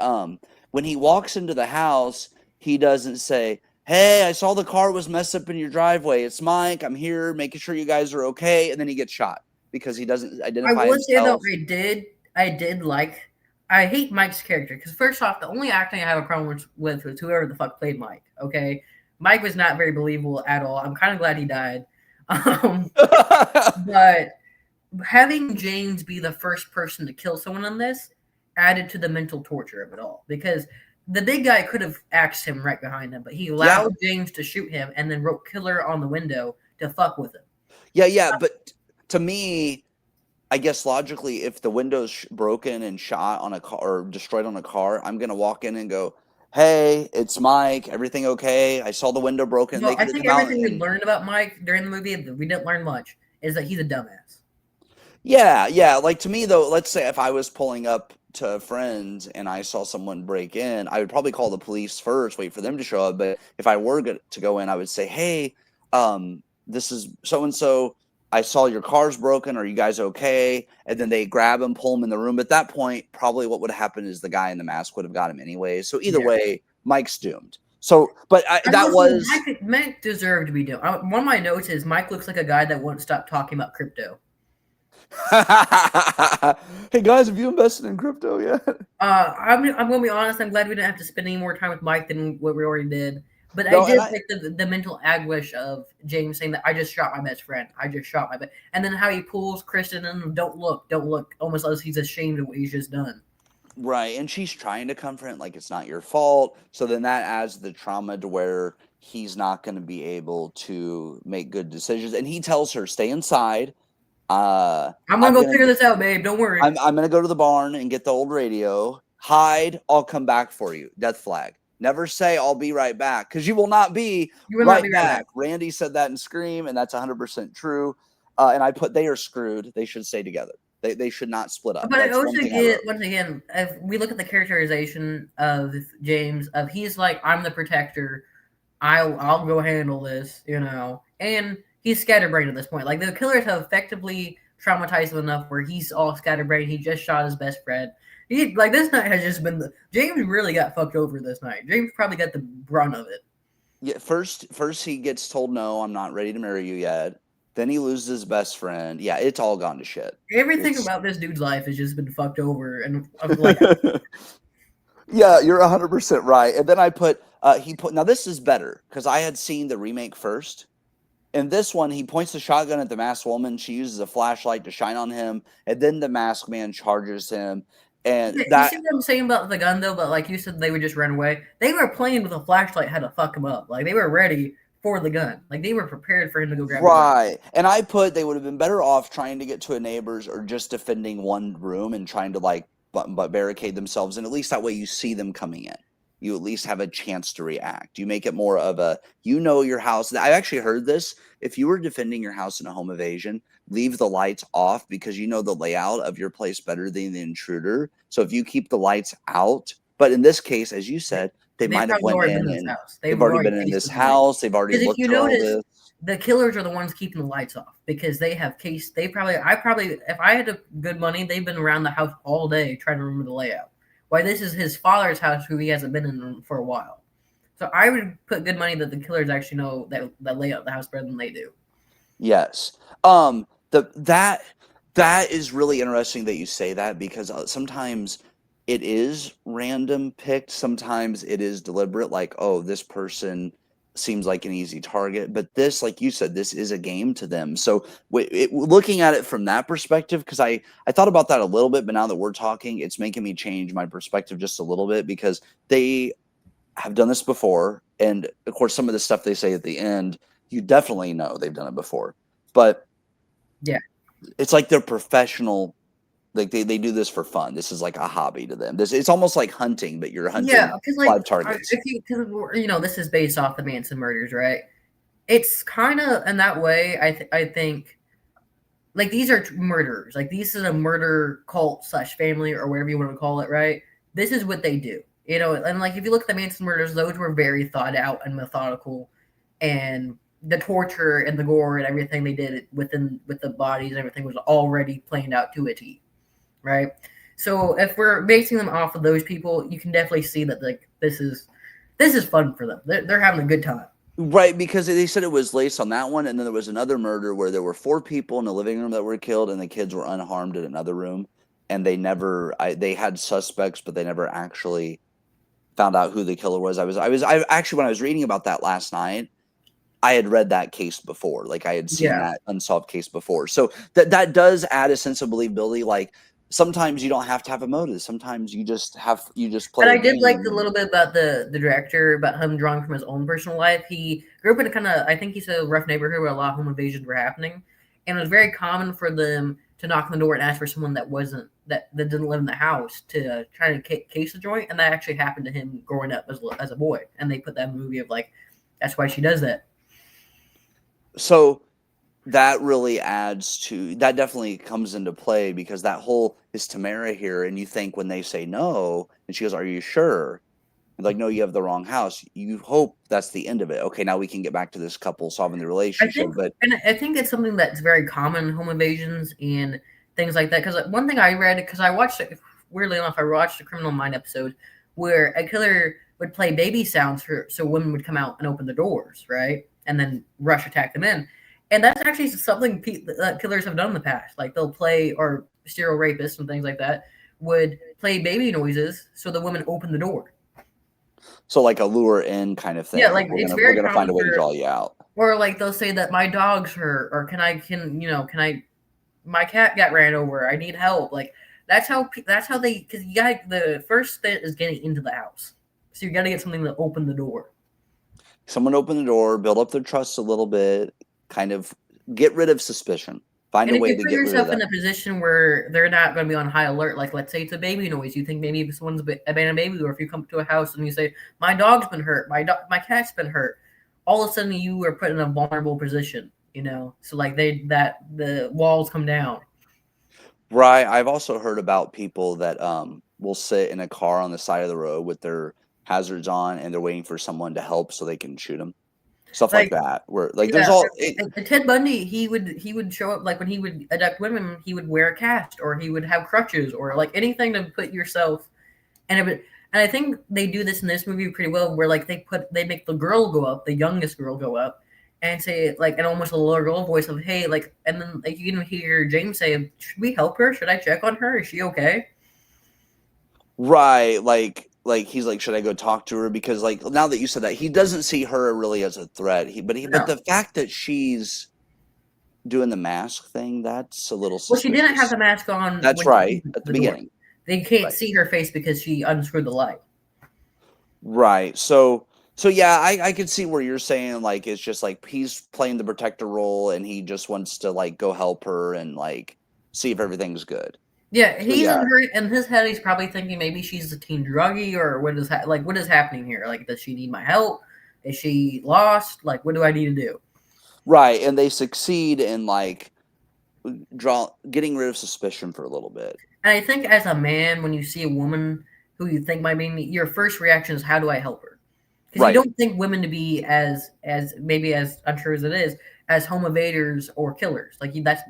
when he walks into the house, he doesn't say, "Hey, I saw the car was messed up in your driveway. It's Mike. I'm here making sure you guys are okay." And then he gets shot because he doesn't I identify will say though, himself. I did like. I hate Mike's character because first off, the only acting I have a problem with was whoever the fuck played Mike. Okay, Mike was not very believable at all. I'm kind of glad he died. Um, but having James be the first person to kill someone on this added to the mental torture of it all because the big guy could have axed him right behind him, but he Yeah. allowed James to shoot him and then wrote killer on the window to fuck with him. Yeah, but to me, I guess logically, if the window's broken and shot on a car or destroyed on a car, I'm gonna walk in and go, "Hey, it's Mike. Everything okay? I saw the window broken." No, They I could have think come out everything we and learned about Mike during the movie, we didn't learn much, is that he's a dumbass. yeah. Like to me though, let's say if I was pulling up to a friend and I saw someone break in, I would probably call the police first, wait for them to show up. But if I were to go in, I would say, "Hey, this is so and so. I saw your car's broken. Are you guys okay?" And then they grab him, pull him in the room. At that point, probably what would happen is the guy in the mask would have got him anyway. So either Yeah. way, Mike's doomed. So, but I that will say was Mike deserved to be done. One of my notes is Mike looks like a guy that won't stop talking about crypto. hey guys, have you invested in crypto yet? I'm gonna be honest. I'm glad we didn't have to spend any more time with Mike than what we already did. But I No, and did I like the mental anguish of James saying that I just shot my best friend. I just shot my best, and then how he pulls Kristen and don't look, almost as he's ashamed of what he's just done. right, and she's trying to comfort him like it's not your fault. So then that adds the trauma to where he's not going to be able to make good decisions. And he tells her, "Stay inside. I'm gonna I'm go gonna figure this out, babe. Don't worry. I'm gonna go to the barn and get the old radio. Hide. I'll come back for you." Death flag. Never say I'll be right back because you will not be You will not right be right back. back. Randy said that in Scream, and that's 100% true. And I put they are screwed. They should stay together. They should not split up. But I That's one also thing I get wrote. once again, if we look at the characterization of James, of he's like, I'm the protector. I'll go handle this, you know. And he's scatterbrained at this point. Like the killers have effectively traumatized him enough where he's all scatterbrained. He just shot his best friend. He like this night has just been the James really got fucked over this night. James probably got the brunt of it. Yeah, first he gets told no, I'm not ready to marry you yet. Then he loses his best friend. Yeah, it's all gone to shit. Everything It's about this dude's life has just been fucked over, and like Yeah, you're 100% right. And then he put now this is better because I had seen the remake first. In this one, he points the shotgun at the masked woman. She uses a flashlight to shine on him, and then the masked man charges him. And you see what I'm saying about the gun though. But like you said, they would just run away. They were playing with a flashlight how to fuck him up. Like they were ready for the gun. Like they were prepared for him to go grab the gun. right, and I put they would have been better off trying to get to a neighbor's or just defending one room and trying to like but barricade themselves, and at least that way you see them coming in. You at least have a chance to react. You make it more of a your house. I actually heard this. If you were defending your house in a home invasion, leave the lights off because you know the layout of your place better than the intruder. So if you keep the lights out, but in this case, as you said, they They've might have probably went already been in in this and house. They've they've already already been in this tasted the light. house. They've already Because if looked you through all notice, this. the killers are the ones keeping the lights off because they have case. They probably, I probably, if I had good money, they've been around the house all day trying to remember the layout. Why this is his father's house, who he hasn't been in for a while. So I would put good money that the killers actually know that layout of the house better than they do. Yes. The that is really interesting that you say that because sometimes it is random picked, sometimes it is deliberate, like, oh, this person seems like an easy target. But this, like you said, this is a game to them. So looking at it from that perspective, because I thought about that a little bit, but now that we're talking, it's making me change my perspective just a little bit because they have done this before. And of course, some of the stuff they say at the end, you definitely know they've done it before. But Yeah. it's like they're professional. Like they do this for fun. This is like a hobby to them. This it's almost like hunting, but you're Yeah, hunting because like live targets. if you because this is based off the Manson murders, right? It's kind of in that way. I think like these are murderers. Like these is a murder cult slash family or whatever you want to call it, right? This is what they do. And like if you look at the Manson murders, those were very thought out and methodical, and the torture and the gore and everything they did with the bodies and everything was already planned out to a T, right? So if we're basing them off of those people, you can definitely see that like this is fun for them. They're having a good time. Right, because they said it was laced on that one, and then there was another murder where there were 4 people in the living room that were killed, and the kids were unharmed in another room, and they had suspects, but they never actually found out who the killer was. I actually when I was reading about that last night, I had read that case before. Like I had seen Yeah. that unsolved case before. So that does add a sense of believability. Like sometimes you don't have to have a motive. Sometimes you just And play I a did like game. a little bit about the director, about him drawing from his own personal life. He grew up in a kind of, I think he said, a rough neighborhood where a lot of home invasions were happening, and it was very common for them to knock on the door and ask for someone that didn't live in the house to try to case the joint, and that actually happened to him growing up as a boy. And they put that in the movie of like, that's why she does that. So that really adds to that definitely comes into play because that whole is Tamara here, and you think when they say no, and she goes, "Are you sure?" And like, no, you have the wrong house. You hope that's the end of it. Okay, now we can get back to this couple solving the I relationship. think, But and I think it's something that's very common in home invasions and things like that. Because one thing I read, because I watched it, weirdly enough, I watched a Criminal Mind episode where a killer would play baby sounds so women would come out and open the doors, right, and then rush attack them in. And that's actually something that killers have done in the past. Like they'll play, or serial rapists and things like that would play baby noises so the women open the door. so like a lure in kind of Yeah, thing. Like like it's we're very gonna find common a way to for, draw you out. or like they'll say that my dog's hurt, or can I my cat got ran over. I need help. Like that's how they, because you got the first step is getting into the house, so you got to get something to open the door. Someone open the door, build up their trust a little bit, kind of get rid of suspicion. Find And a if way you to put get rid of yourself in that. a position where they're not going to be on high alert, like let's say it's a baby noise, you think maybe someone's abandoned baby, or if you come to a house and you say my dog's been hurt, my cat's been hurt, all of a sudden you are put in a vulnerable position. So like the walls come down. Right. I've also heard about people that will sit in a car on the side of the road with their hazards on and they're waiting for someone to help so they can shoot them. stuff like Like, that. Where like there's yeah, all and Ted Bundy, he would show up like when he would abduct women, he would wear a cast or he would have crutches or like anything to put yourself and it would. And I think they do this in this movie pretty well, where like they make the girl go up, the youngest girl go up, and say like an almost a little girl voice of hey like, and then like you can hear James say, "Should we help her? Should I check on her? Is she okay?" right, like he's like, should I go talk to her? Because like now that you said that, he doesn't see her really as a threat. But No. the fact that she's doing the mask thing, that's a little Well, she didn't have suspicious. the mask on That's when she right opened at the the door. beginning. They can't Right. see her face because she unscrewed the light. Right. So yeah, I could see where you're saying like it's just like he's playing the protector role and he just wants to like go help her and like see if everything's good. Yeah, So he's in yeah. her in his head. He's probably thinking maybe she's a teen druggie or what is happening here? Like, does she need my help? Is she lost? Like, what do I need to do? Right. And they succeed in like getting rid of suspicion for a little bit. And I think as a man, when you see a woman who you think might be, your first reaction is, "How do I help her?" Because you Right. don't think women to be as maybe as untrue as it is as home invaders or killers. That's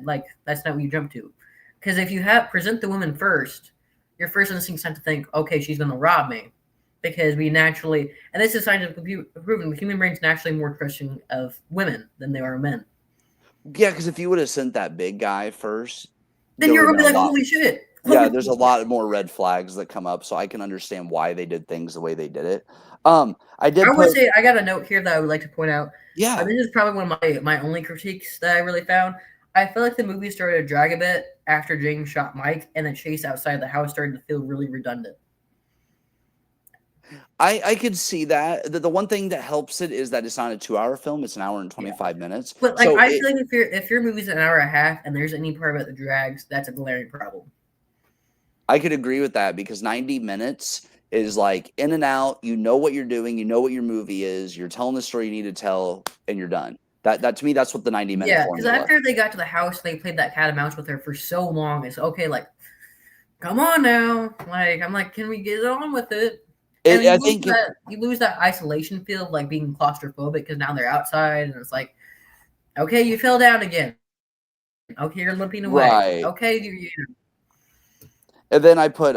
not what you jump to. Because if you have present the woman first, your first instinct is not to think, "Okay, she's going to rob me," because we naturally, and this is scientifically proven, the human brain's naturally more trusting of women than they are men. Yeah, because if you would have sent that big guy first, Then there would you're have going been to a be like, lot. "Holy shit!" Yeah, Holy there's a shit. lot more red flags that come up, so I can understand why they did things the way they did it. I I did would put, say I got a note here that I would like to point out. yeah, This is probably one of my only critiques that I really found. I feel like the movie started to drag a bit after James shot Mike, and the chase outside the house started to feel really redundant. I could see that. The one thing that helps it is that it's not a 2-hour film; it's an hour and Yeah, 25 minutes. but like So I it, feel like if your movie's an hour and a half and there's any part about the drags, that's a glaring problem. I could agree with that because 90 minutes is like in and out. You know what you're doing. You know what your movie is. You're telling the story you need to tell, and you're done. That to me, that's what the 90-minute Yeah, because formula. after they got to the house, they played that cat and mouse with her for so long. It's okay, like come on now, like I'm like, can we get on with it? And I think it, you lose that isolation feel of like being claustrophobic because now they're outside and it's like, okay, you fell down again. Okay, you're limping away. right. Okay, And then I put,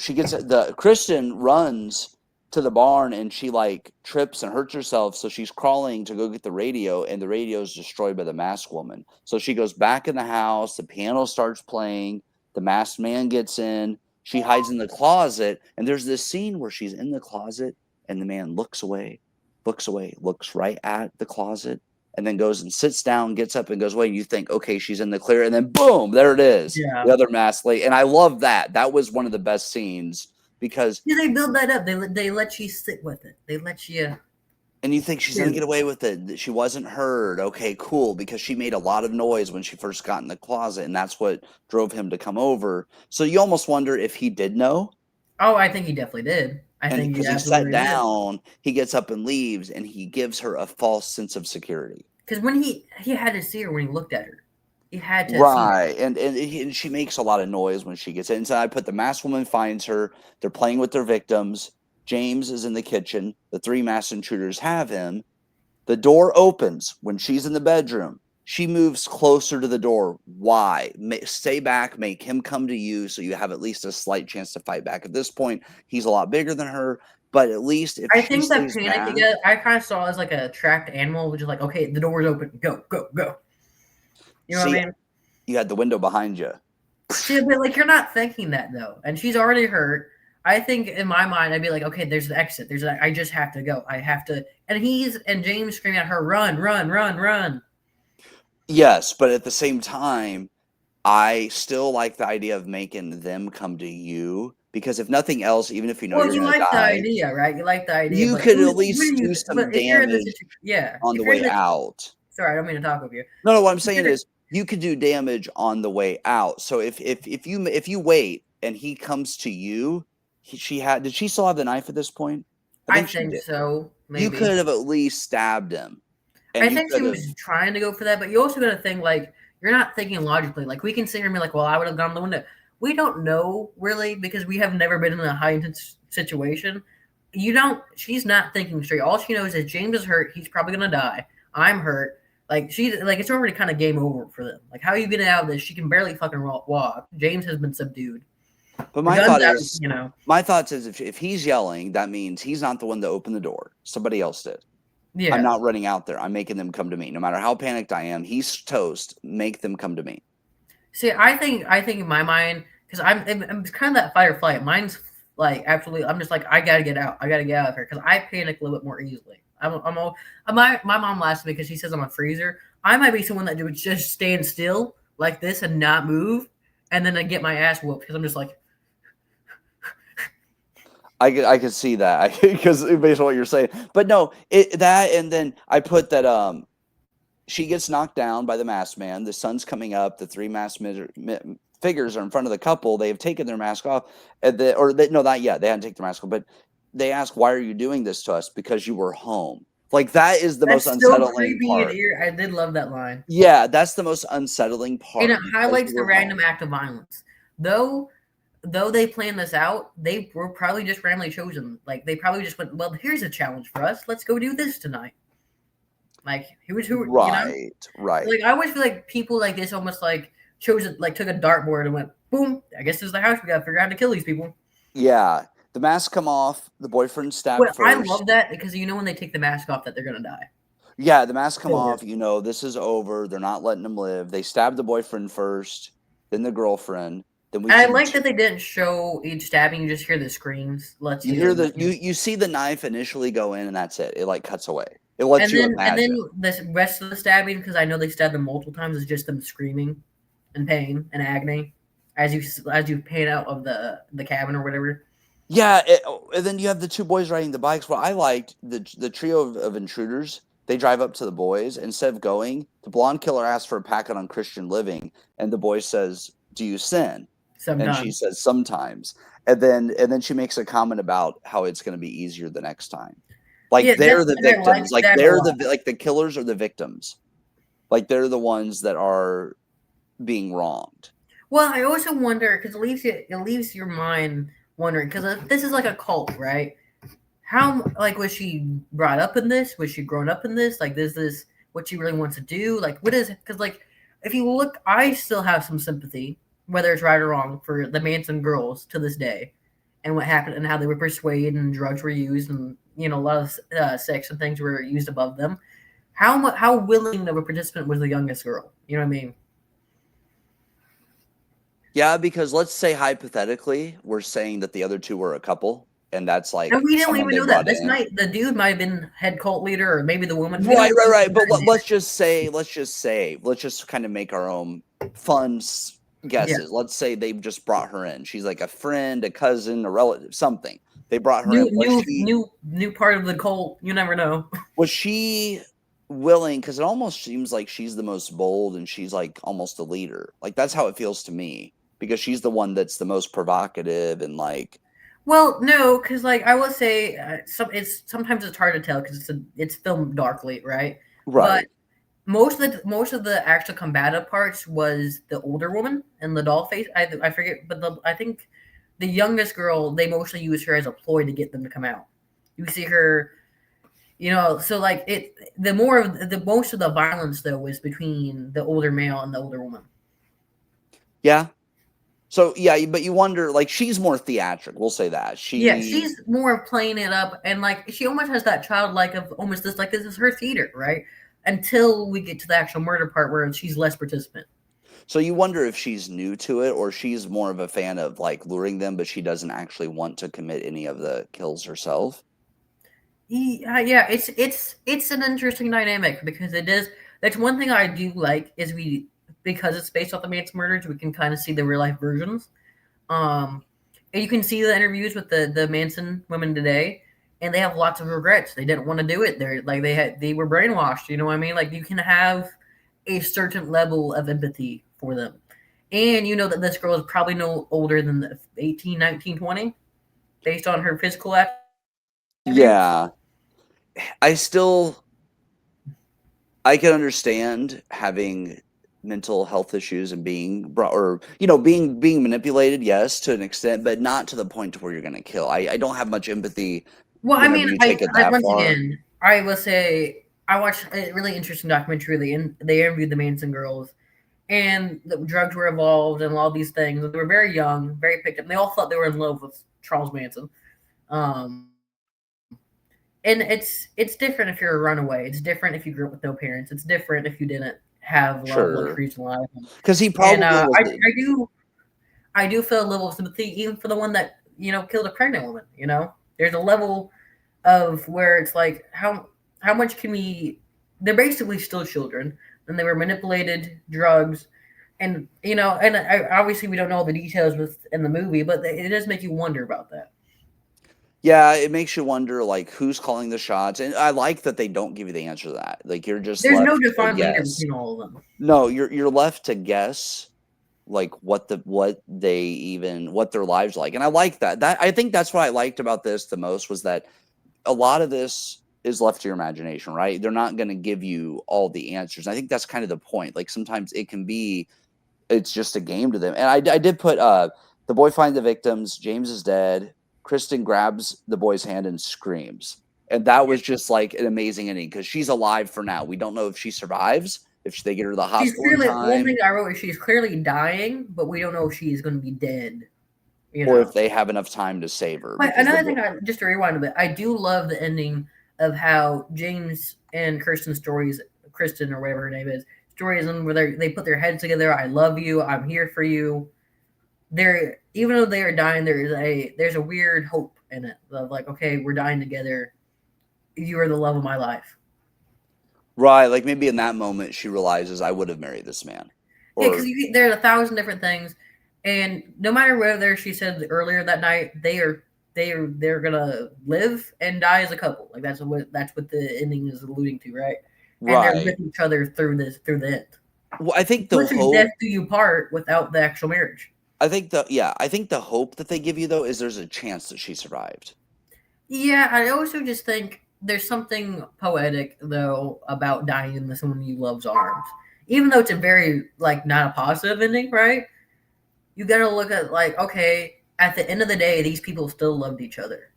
she gets the Kristen runs to the barn and she like trips and hurts herself. So she's crawling to go get the radio, and the radio is destroyed by the masked woman. So she goes back in the house. The piano starts playing. The masked man gets in. She hides in the closet, and there's this scene where she's in the closet, and the man looks away, looks right at the closet, and then goes and sits down, gets up, and goes away. And you think, okay, she's in the clear, and then boom, there it is, the yeah. other masked lady. And I love that. That was one of the best scenes because, Yeah, they build that up. They let you sit with it. They let you and you think she's gonna get do. away with it. She wasn't heard. Okay, cool, because she made a lot of noise when she first got in the closet, and that's what drove him to come over. So you almost wonder if he did know. Oh, I think he definitely did. I And think he because he sat absolutely did. down, he gets up and leaves, and he gives her a false sense of security. Because when he had to see her when he looked at her, he had to see her. Right, and she makes a lot of noise when she gets in. So I put the masked woman finds her. They're playing with their victims. James is in the kitchen. The three masked intruders have him. The door opens when she's in the bedroom. She moves closer to the door. Why? Stay back. Make him come to you so you have at least a slight chance to fight back. At this point, he's a lot bigger than her, but at least if I she think that stays panic back, again. I kind of saw it as like a tracked animal, which is like, okay, the door's open, go, go, go. You know what see, I mean? you had the window behind you. See, but like you're not thinking that though, and she's already hurt. I think in my mind, I'd be like, okay, there's the exit. I just have to go. I have to. And James screaming at her, run, run, run, run. Yes, but at the same time, I still like the idea of making them come to you because if nothing else, even if you know Well, you're you going to like the die, idea, right? You like the idea, you but could at what do least you? do some But if you're in this damage situation, yeah, on if the you're in way this, out. sorry, I don't mean to talk over you. No, no, what I'm If saying you're, is you could do damage on the way out. So if you wait and he comes to you, did she still have the knife at this point? I I think she think did. so, You maybe. could have at least stabbed him, and I you think she could have. was trying to go for that, but you also got to think like you're not thinking logically. Like we can sit here and be like, "Well, I would have gone the window." We don't know really because we have never been in a high intense situation. you don't. She's not thinking straight. All she knows is James is hurt. He's probably gonna die. I'm hurt. Like she's like it's already kind of game over for them. Like how are you getting out of this? She can barely fucking walk. James has been subdued. But The my gun's thought out. is, my thoughts is if he's yelling, that means he's not the one that opened the door. Somebody else did. I'm Yeah. not running out there. I'm making them come to me. No matter how panicked I am, he's toast. Make them come to me. See, I think in my mind because I'm kind of that fight or flight. Mine's like absolutely. I'm just like I gotta get out. I gotta get out of here because I panic a little bit more easily. My mom laughs at me because she says I'm a freezer. I might be someone that would just stand still like this and not move, and then I get my ass whooped because I'm just like I could see that because based on what you're saying. But no, that and then I put that she gets knocked down by the masked man. The sun's coming up. The three masked figures are in front of the couple. They have taken their mask off, no, not yet. They hadn't taken their mask off, but they ask, "Why are you doing this to us? Because you were home." Like that is the most that's so unsettling creepy and part. ear. I did love that line. Yeah, that's the most unsettling And it part because highlights you the were home. random act of violence. Though they planned this out, they were probably just randomly chosen. Like they probably just went, well, here's a challenge for us. Let's go do this tonight. Like who. Right, right. Like I always feel like people like this almost like chose it, like took a dartboard and went, boom. I guess this is the house. We got to figure out how to kill these people. Yeah, the masks come off. The boyfriend stabbed But I first. love that because when they take the mask off that they're gonna die. Yeah, the masks come So good. off. This is over. They're not letting him live. They stab the boyfriend first, then the girlfriend. Then we And I see like that they didn't show each stabbing. You just hear the screams. Lets you you hear know. you see the knife initially go in, and that's it. It like cuts away. It lets you And then imagine. this rest of the stabbing because I know they stabbed them multiple times is just them screaming in pain and agony as you pan out of the cabin or whatever. Yeah, and then you have the two boys riding the bikes. Well, I liked the trio of intruders. They drive up to the boys. Instead of going, the blonde killer asks for a packet on Christian living, and the boy says, "Do you sin?" And she Sometimes. says, "Sometimes." And then she makes a comment about how it's going to be easier the next time. Like Yeah, they're the I like victims. Like that a they're lot. the killers are the victims. Like they're the ones that are being wronged. Well, I also wonder because it leaves your mind wondering because this is like a cult, right? How like was she brought up in this? Was she grown up in this? Like, is this what she really wants to do? Like, what is it? Because like, if you look, I still have some sympathy, whether it's right or wrong, for the Manson girls to this day, and what happened and how they were persuaded and drugs were used and a lot of sex and things were used above them. How willing of a participant was the youngest girl? You know what I mean? Yeah, because let's say hypothetically, we're saying that the other two were a couple, and that's And like we didn't someone even they know that. brought This in. might the dude might have been head cult leader or maybe the woman. We Right, don't right, know right. But the let's just kind of make our own fun yeah. guesses. Let's say they've just brought her in. She's like a friend, a cousin, a relative, something. They brought her New in. new new part of the cult. You never know. Was she willing? Because it almost seems like she's the most bold, and she's like almost the leader. Like that's how it feels to me because she's the one that's the most provocative and like Well, no, because like I will say, sometimes it's hard to tell because it's filmed darkly, right? But right. most of the actual combative parts was the older woman and the doll face. I forget, but I think the youngest girl they mostly use her as a ploy to get them to come out. You see her, so like the more of the most of the violence though was between the older male and the older woman. Yeah. So yeah, but you wonder like she's more theatric. We'll say that Yeah, she. she's more of playing it up, and like she almost has that childlike of almost this is her theater, right? Until we get to the actual murder part where she's less participant. So you wonder if she's new to it or she's more of a fan of like luring them, but she doesn't actually want to commit any of the kills herself. Yeah, it's an interesting dynamic because it is. That's one thing I do like is because it's based off the Manson murders, we can kind of see the real life versions. Um, and you can see the interviews with the Manson women today, and they have lots of regrets. They didn't want to do it. They're like they were brainwashed. You know what I mean? Like you can have a certain level of empathy for them, and you know that this girl is probably no older than the 18, 19, 20, based on her physical attributes. Yeah. I still I can understand having mental health issues and being brought or being manipulated, yes, to an extent, but not to the point to where you're gonna kill. I don't have much empathy Well, I whenever mean, you take it I that once far. again, I will say I watched a really interesting documentary. They interviewed the Manson girls, and the drugs were involved, and all these things. They were very young, very picked up. And they all thought they were in love with Charles Manson. Um, and it's different if you're a runaway. It's different if you grew up with no parents. It's different if you didn't have a lot of luxuries in Sure, life. because he And probably was the I do feel a level of sympathy even for the one that killed a pregnant woman. There's a level of where it's like how much can we? They're basically still children, and they were manipulated, drugs, and obviously we don't know all the details in the movie, but it does make you wonder about that. yeah. It makes you wonder like who's calling the shots, and I like that they don't give you the answer to that. Like you're just There's no left to defined leader guess. between all of them. No, you're left to guess like what their lives like, and I like that. I think that's what I liked about this the most was that a lot of this is left to your imagination, right? They're not going to give you all the answers. I think that's kind of the point. Like sometimes it can be, it's just a game to them. And I did put the boy finds the victims. James is dead. Kristen grabs the boy's hand and screams, and that Yeah. was just like an amazing ending because she's alive for now. We don't know if she survives, if they get her to the She's hospital in clearly one time, thing I wrote is she's clearly dying, but we don't know if she's going to be dead. You or if know. they have enough time to save her But because the another thing, just to rewind a bit, I do love the ending of how James and Kirsten's stories, Kristen or whatever her name is, stories, and where they put their heads together. I love you. I'm here for you. They're even though they are dying, there's a weird hope in it of like, okay, we're dying together. You are the love of my life. right, like maybe in that moment she realizes I would have married this man, Yeah, because or there are a thousand different things, and no matter whether she said earlier that night they're gonna live and die as a couple. Like that's what the ending is alluding to, right? And they're right. with each other through the end. Well, I think the Literally, death hope do you part without the actual marriage. I think the hope that they give you though is there's a chance that she survived. Yeah, I also just think there's something poetic though about dying in someone you love's arms, even though it's a very like not a positive ending, right? You got to look at like, okay, at the end of the day, these people still loved each other,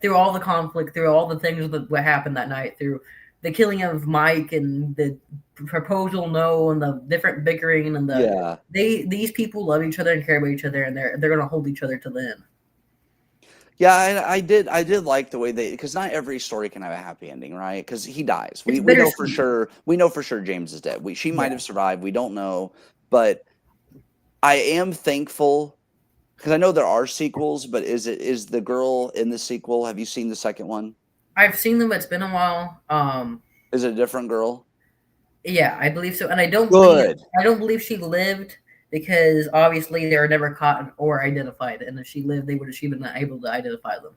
through all the conflict, through all the things that what happened that night, through the killing of Mike and the proposal no and the different bickering and Yeah. these people love each other and care about each other, and they're gonna hold each other to the end. Yeah, I did like the way they because not every story can have a happy ending, right? Because he dies. It's We bittersweet. know for sure James is dead. She might Yeah, have survived. We don't know, but I am thankful because I know there are sequels. But is the girl in the sequel? Have you seen the second one? I've seen them. It's been a while. Is it a different girl? Yeah, I believe so, and Good. I don't believe she lived because obviously they were never caught or identified, and if she lived, they would have she been able to identify them.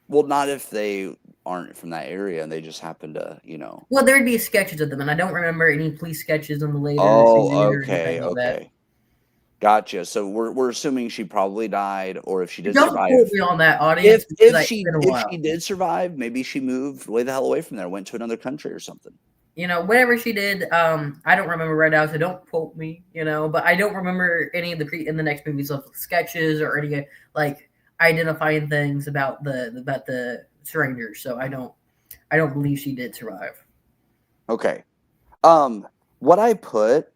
Well, not if they aren't from that area and they just happen to, you know. Well, there'd be sketches of them, and I don't remember any police sketches in the later Oh, season or anything okay, like that. okay. Gotcha. So we're assuming she probably died, or if she did Don't quote survive, me on that, audience, because it's been a if she while. did survive, maybe she moved way the hell away from there, went to another country or something. Whatever she did, I don't remember right now, so don't quote me. But I don't remember any of in the next movies of sketches or any like identifying things about the strangers. So I don't believe she did survive. Okay. What I put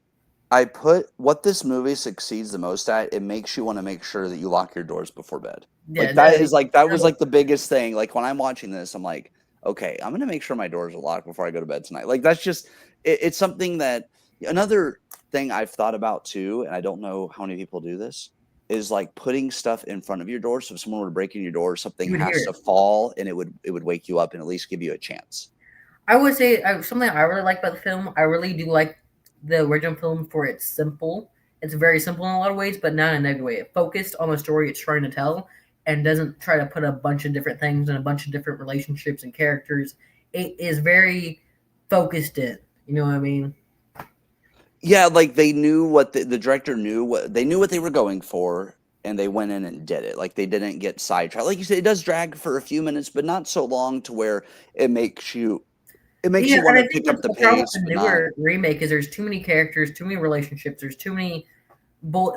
what this movie succeeds the most at, it makes you want to make sure that you lock your doors before bed. Yeah, Like that was like the biggest thing. Like when I'm watching this, I'm like, okay, I'm gonna make sure my doors are locked before I go to bed tonight. Like that's just it's something that another thing I've thought about too, and I don't know how many people do this, is like putting stuff in front of your door. So if someone were to break in your door, something you would hear has it. to fall and it would wake you up and at least give you a chance. I would say something I really like about the film. I really do like the original film for its simple. It's very simple in a lot of ways, but not in a negative way. It focused on the story it's trying to tell and doesn't try to put a bunch of different things and a bunch of different relationships and characters. It is very focused in. You know what I mean? Yeah, like they knew what the director knew what they knew what they were going for, and they went in and did it. Like they didn't get sidetracked. Like you said, it does drag for a few minutes, but not so long to where it makes you Yeah, want and I to think pick up what's the the problem with pace, the but not. newer remake is there's too many characters, too many relationships, there's too many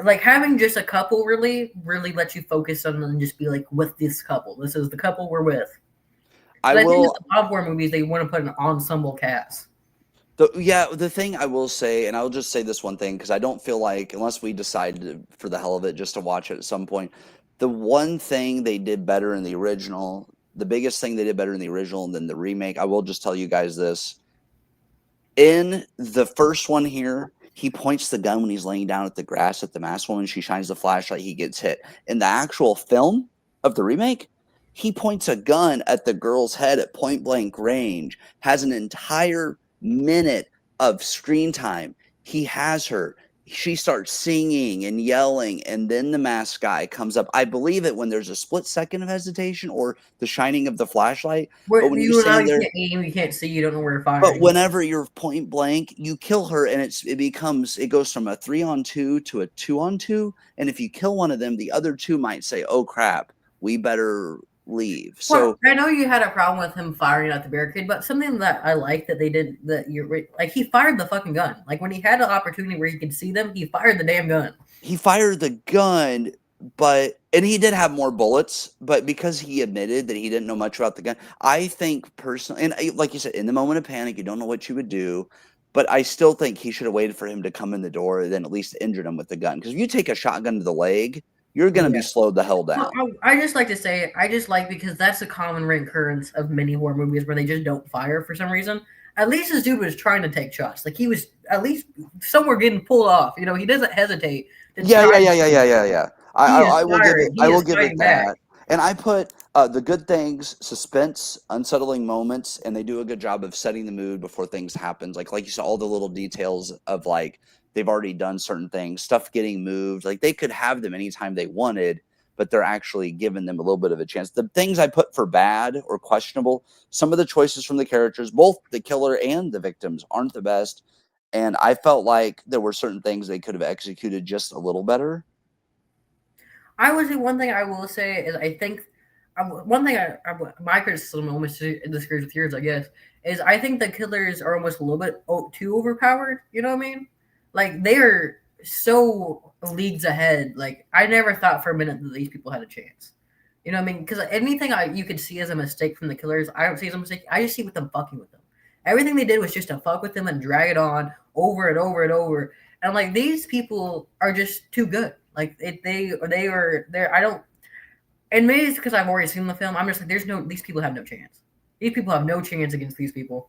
like having just a couple really lets you focus on and just be like with this couple. This is the couple we're with. I But I think with will. the pop horror movies, they want to put an ensemble cast. The thing I will say, and I'll just say this one thing because I don't feel like, unless we decide for the hell of it just to watch it at some point, the one thing they did better in the original, the biggest thing they did better in the original than the remake, I will just tell you guys this. In the first one here, he points the gun when he's laying down at the grass at the masked woman. She shines the flashlight, he gets hit. In the actual film of the remake, he points a gun at the girl's head at point blank range, has an entire minute of screen time. He has her. She starts singing and yelling, and then the masked guy comes up. I believe it when there's a split second of hesitation or the shining of the flashlight. But Where when you're you know standing you there, can't aim, you can't see, you don't know where you're but firing. whenever you're point blank, you kill her, and it goes from a 3-on-2 to a 2-on-2. And if you kill one of them, the other two might say, "Oh crap, we better leave." Well, So I know you had a problem with him firing at the barricade, but something that I like that they did that you like he fired the fucking gun. Like when he had an opportunity where he could see them, he fired the damn gun. he fired the gun, and he did have more bullets, but because he admitted that he didn't know much about the gun, I think personally, and like you said, in the moment of panic, you don't know what you would do. But I still think he should have waited for him to come in the door and then at least injured him with the gun. Because if you take a shotgun to the leg, you're going to be Yeah. slowed the hell Well, down. I just like to say I just like because that's a common recurrence of many horror movies where they just don't fire for some reason. At least this dude was trying to take shots. Like he was at least somewhere getting pulled off. You know, he doesn't hesitate to Yeah, try yeah, to yeah, yeah, shoot. yeah, yeah, yeah. He is I will give it firing. He is fighting back. that. And I put the good things, suspense, unsettling moments, and they do a good job of setting the mood before things happens. Like you saw all the little details of like they've already done certain things, stuff getting moved. Like they could have them anytime they wanted, but they're actually giving them a little bit of a chance. The things I put for bad or questionable, some of the choices from the characters, both the killer and the victims, aren't the best. And I felt like there were certain things they could have executed just a little better. I would say one thing I will say is I think one thing my criticism almost disagrees with yours, I guess, is I think the killers are almost a little bit too overpowered. You know what I mean? Like they are so leagues ahead. Like I never thought for a minute that these people had a chance. You know what I mean? Because anything you could see as a mistake from the killers, I don't see as a mistake. I just see with them fucking with them. Everything they did was just to fuck with them and drag it on over and over and over. And like these people are just too good. Like they are there. I don't. And maybe it's because I've already seen the film. I'm just like, there's no. These people have no chance. These people have no chance against these people.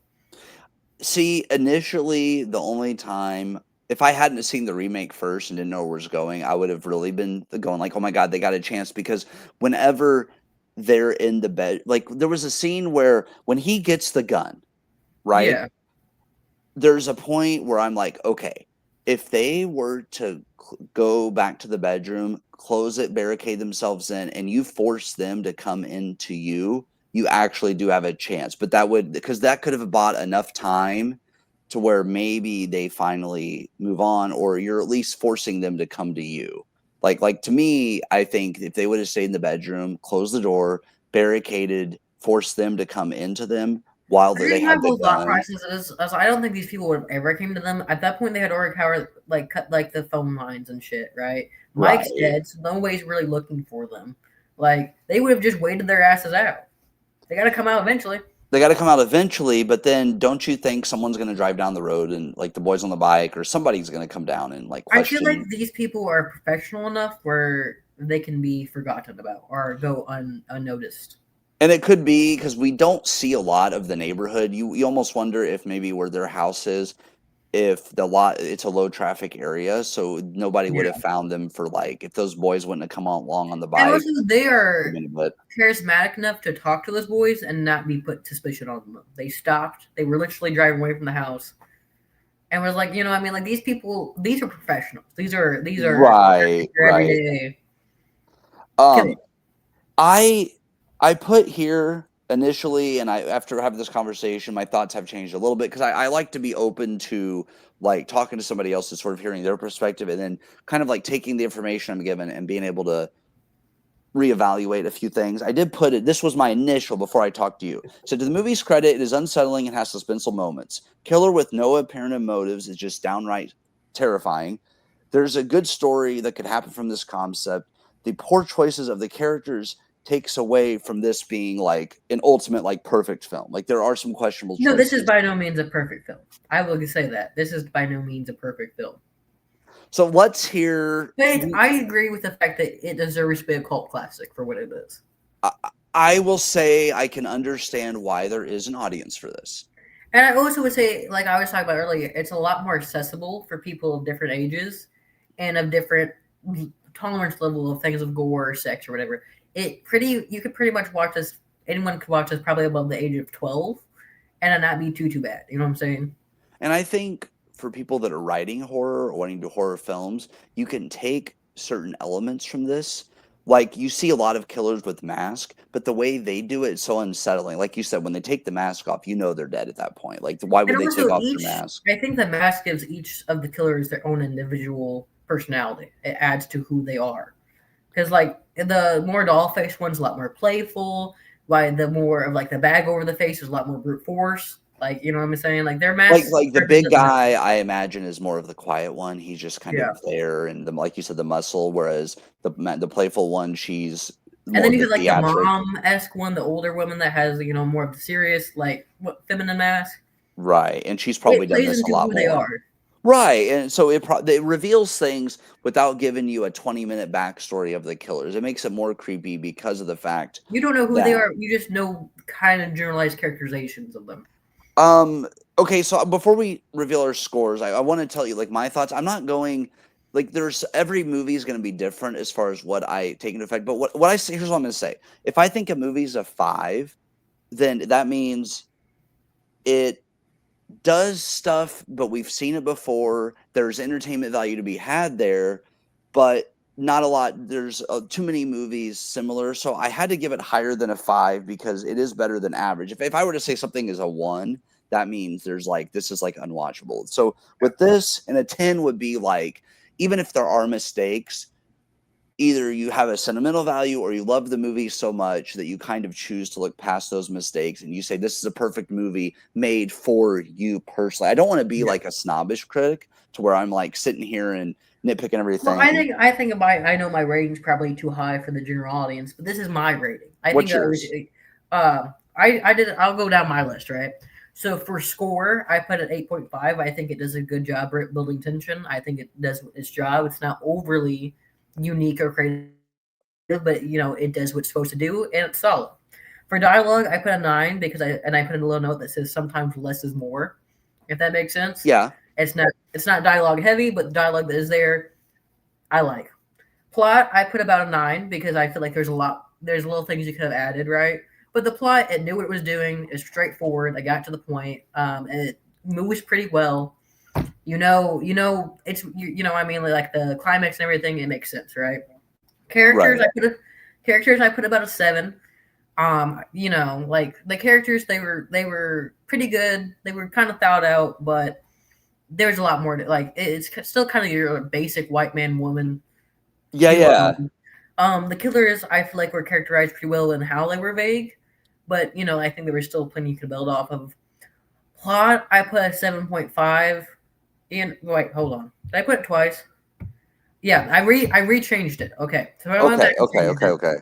See, initially, the only time if I hadn't seen the remake first and didn't know where it was going, I would have really been going like, "Oh my god, they got a chance!" Because whenever they're in the bed, like there was a scene where when he gets the gun, right? Yeah, There's a point where I'm like, okay, if they were to go back to the bedroom, close it, barricade themselves in, and you force them to come into you, you actually do have a chance. But that would, because that could have bought enough time to where maybe they finally move on, or you're at least forcing them to come to you. Like to me, I think if they would have stayed in the bedroom, closed the door, barricaded, forced them to come into them while they here's my had the whole thought gun. process is I don't think these people would have ever came to them. At that point, they had already covered like cut like the phone lines and shit. Right? Mike's Right. dead, so nobody's really looking for them. Like they would have just waited their asses out. They got to come out eventually. They gotta come out eventually, but then don't you think someone's gonna drive down the road and, like, the boys on the bike or somebody's gonna come down and, like, I feel like question. these people are professional enough where they can be forgotten about or go unnoticed. And it could be because we don't see a lot of the neighborhood. You almost wonder if maybe where their house is, if the lot it's a low traffic area, so nobody would Yeah. have found them for, like if those boys wouldn't have come along on the And bike, also, they would've are been a bit. charismatic enough to talk to those boys and not be put suspicion on them. They stopped. They were literally driving away from the house and was like, you know, I mean, like these people, these are professionals. These are Right, your right. everyday killers. Um I I put here initially, and I after having this conversation, my thoughts have changed a little bit because I like to be open to like talking to somebody else and sort of hearing their perspective, and then kind of like taking the information I'm given and being able to reevaluate a few things. I did put it. This was my initial before I talked to you. So to the movie's credit, it is unsettling and has suspenseful moments. Killer with no apparent motives is just downright terrifying. There's a good story that could happen from this concept. The poor choices of the characters takes away from this being like an ultimate like perfect film. Like there are some questionable No, this is choices. by no means a perfect film. I will say that this is by no means a perfect film. So let's hear. But I agree with the fact that it deserves to be a cult classic for what it is. I, I will say I can understand why there is an audience for this. And I also would say, like I was talking about earlier, it's a lot more accessible for people of different ages and of different tolerance level of things of gore or sex or whatever. You could pretty much watch this. Anyone could watch this probably above the age of 12, and it not be too bad. You know what I'm saying? And I think for people that are writing horror or wanting to do horror films, you can take certain elements from this. Like you see a lot of killers with mask, but the way they do it is so unsettling. Like you said, when they take the mask off, you know they're dead at that point. Like why And would they take also, off their each mask? I think the mask gives each of the killers their own individual personality. It adds to who they are. Because like the more doll faced one's a lot more playful. Like the more of like the bag over the face is a lot more brute force. Like you know what I'm saying? Like their masks Like the big represent guy, I imagine, is more of the quiet one. He's just kind yeah. of there, and like you said, the muscle. Whereas the playful one, she's And more then of you the have like the theatric. mom esque one, the older woman that has more of the serious like what feminine mask. Right, and she's probably It done plays this a into lot who they more. are. Right, and so it reveals things without giving you a 20-minute backstory of the killers. It makes it more creepy because of the fact You don't know who they that are. You just know kind of generalized characterizations of them. um okay, so before we reveal our scores, I want to tell you like my thoughts. I'm not going like there's every movie is going to be different as far as what I take into effect. But what I say here's what I'm going to say. If I think a movie's a 5, then that means it does stuff, but we've seen it before. There's entertainment value to be had there, but not a lot. There's too many movies similar, so I had to give it higher than a 5 because it is better than average. If I were to say something is a 1, that means there's like this is like unwatchable. So with this, and a 10 would be like even if there are mistakes, either you have a sentimental value or you love the movie so much that you kind of choose to look past those mistakes and you say this is a perfect movie made for you personally. I don't want to be Yeah. like a snobbish critic to where I'm like sitting here and nitpicking Well, everything. I think I know my rating's probably too high for the general audience, but this is my rating. I think What's yours? I did I'll go down my list, right? So for score, I put it 8.5. I think it does a good job building tension. I think it does its job. It's not overly unique or creative, but it does what it's supposed to do, and it's solid. For dialogue, I put a 9 because I put in a little note that says sometimes less is more, if that makes sense. Yeah. It's not dialogue heavy, but the dialogue that is there, I like. Plot, I put about a 9 because I feel like there's little things you could have added, right? But the plot, it knew what it was doing. It's straightforward. I got to the point. And it moves pretty well. It's I mean, like the climax and everything, it makes sense, right? Characters, Right. characters, I put about a 7. Like the characters, they were pretty good. They were kind of thought out, but there's a lot more to like. It's still kind of your basic white man woman Yeah, yeah. duo. The killers, I feel like were characterized pretty well in how they were vague, but I think there was still plenty you could build off of. Plot, I put a 7.5. In wait, hold on, did I put it twice? Yeah, I rechanged it. Okay, so I went Okay, back and okay, changed okay, it, okay.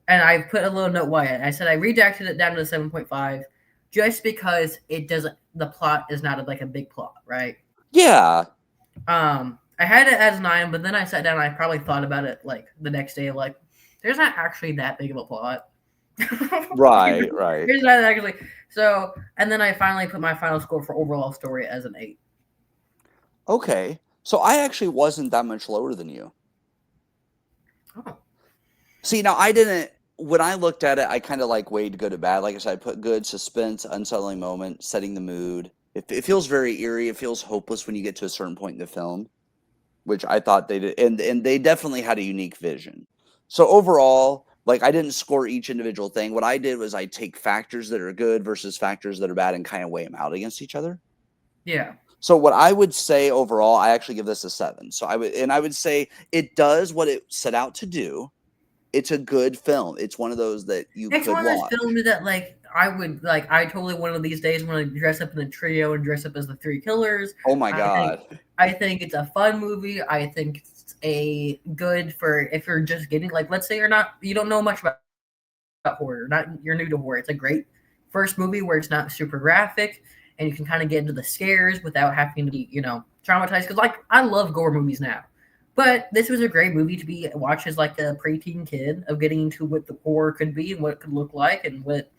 and I put a little note why. I said I redacted it down to 7.5, just because it doesn't. The plot is not like a big plot, right? Yeah. I had it as 9, but then I sat down and I probably thought about it like the next day, like there's not actually that big of a plot. Right, right. There's not actually. So, and then I finally put my final score for overall story as an 8. Okay. So I actually wasn't that much lower than you. Oh, See, now I didn't. When I looked at it, I kind of like weighed good and bad. Like I said, I put good suspense, unsettling moment, setting the mood. It feels very eerie. It feels hopeless when you get to a certain point in the film, which I thought they did, and they definitely had a unique vision. So overall, like I didn't score each individual thing. What I did was I take factors that are good versus factors that are bad and kind of weigh them out against each other. yeah. So what I would say overall, I actually give this a 7. So I would say it does what it set out to do. It's a good film. It's one of those that you It's could one of those watch. films that like I would like. I totally one of these days want to dress up in a trio and dress up as the three killers. Oh my I think god. I think it's a fun movie. I think it's a good for if you're just getting like let's say you don't know much about horror, not you're new to horror. It's a great first movie where it's not super graphic and you can kind of get into the scares without having to be, traumatized. Because like I love gore movies now, but this was a great movie to be watched as like a preteen kid of getting into what the horror could be and what it could look like and what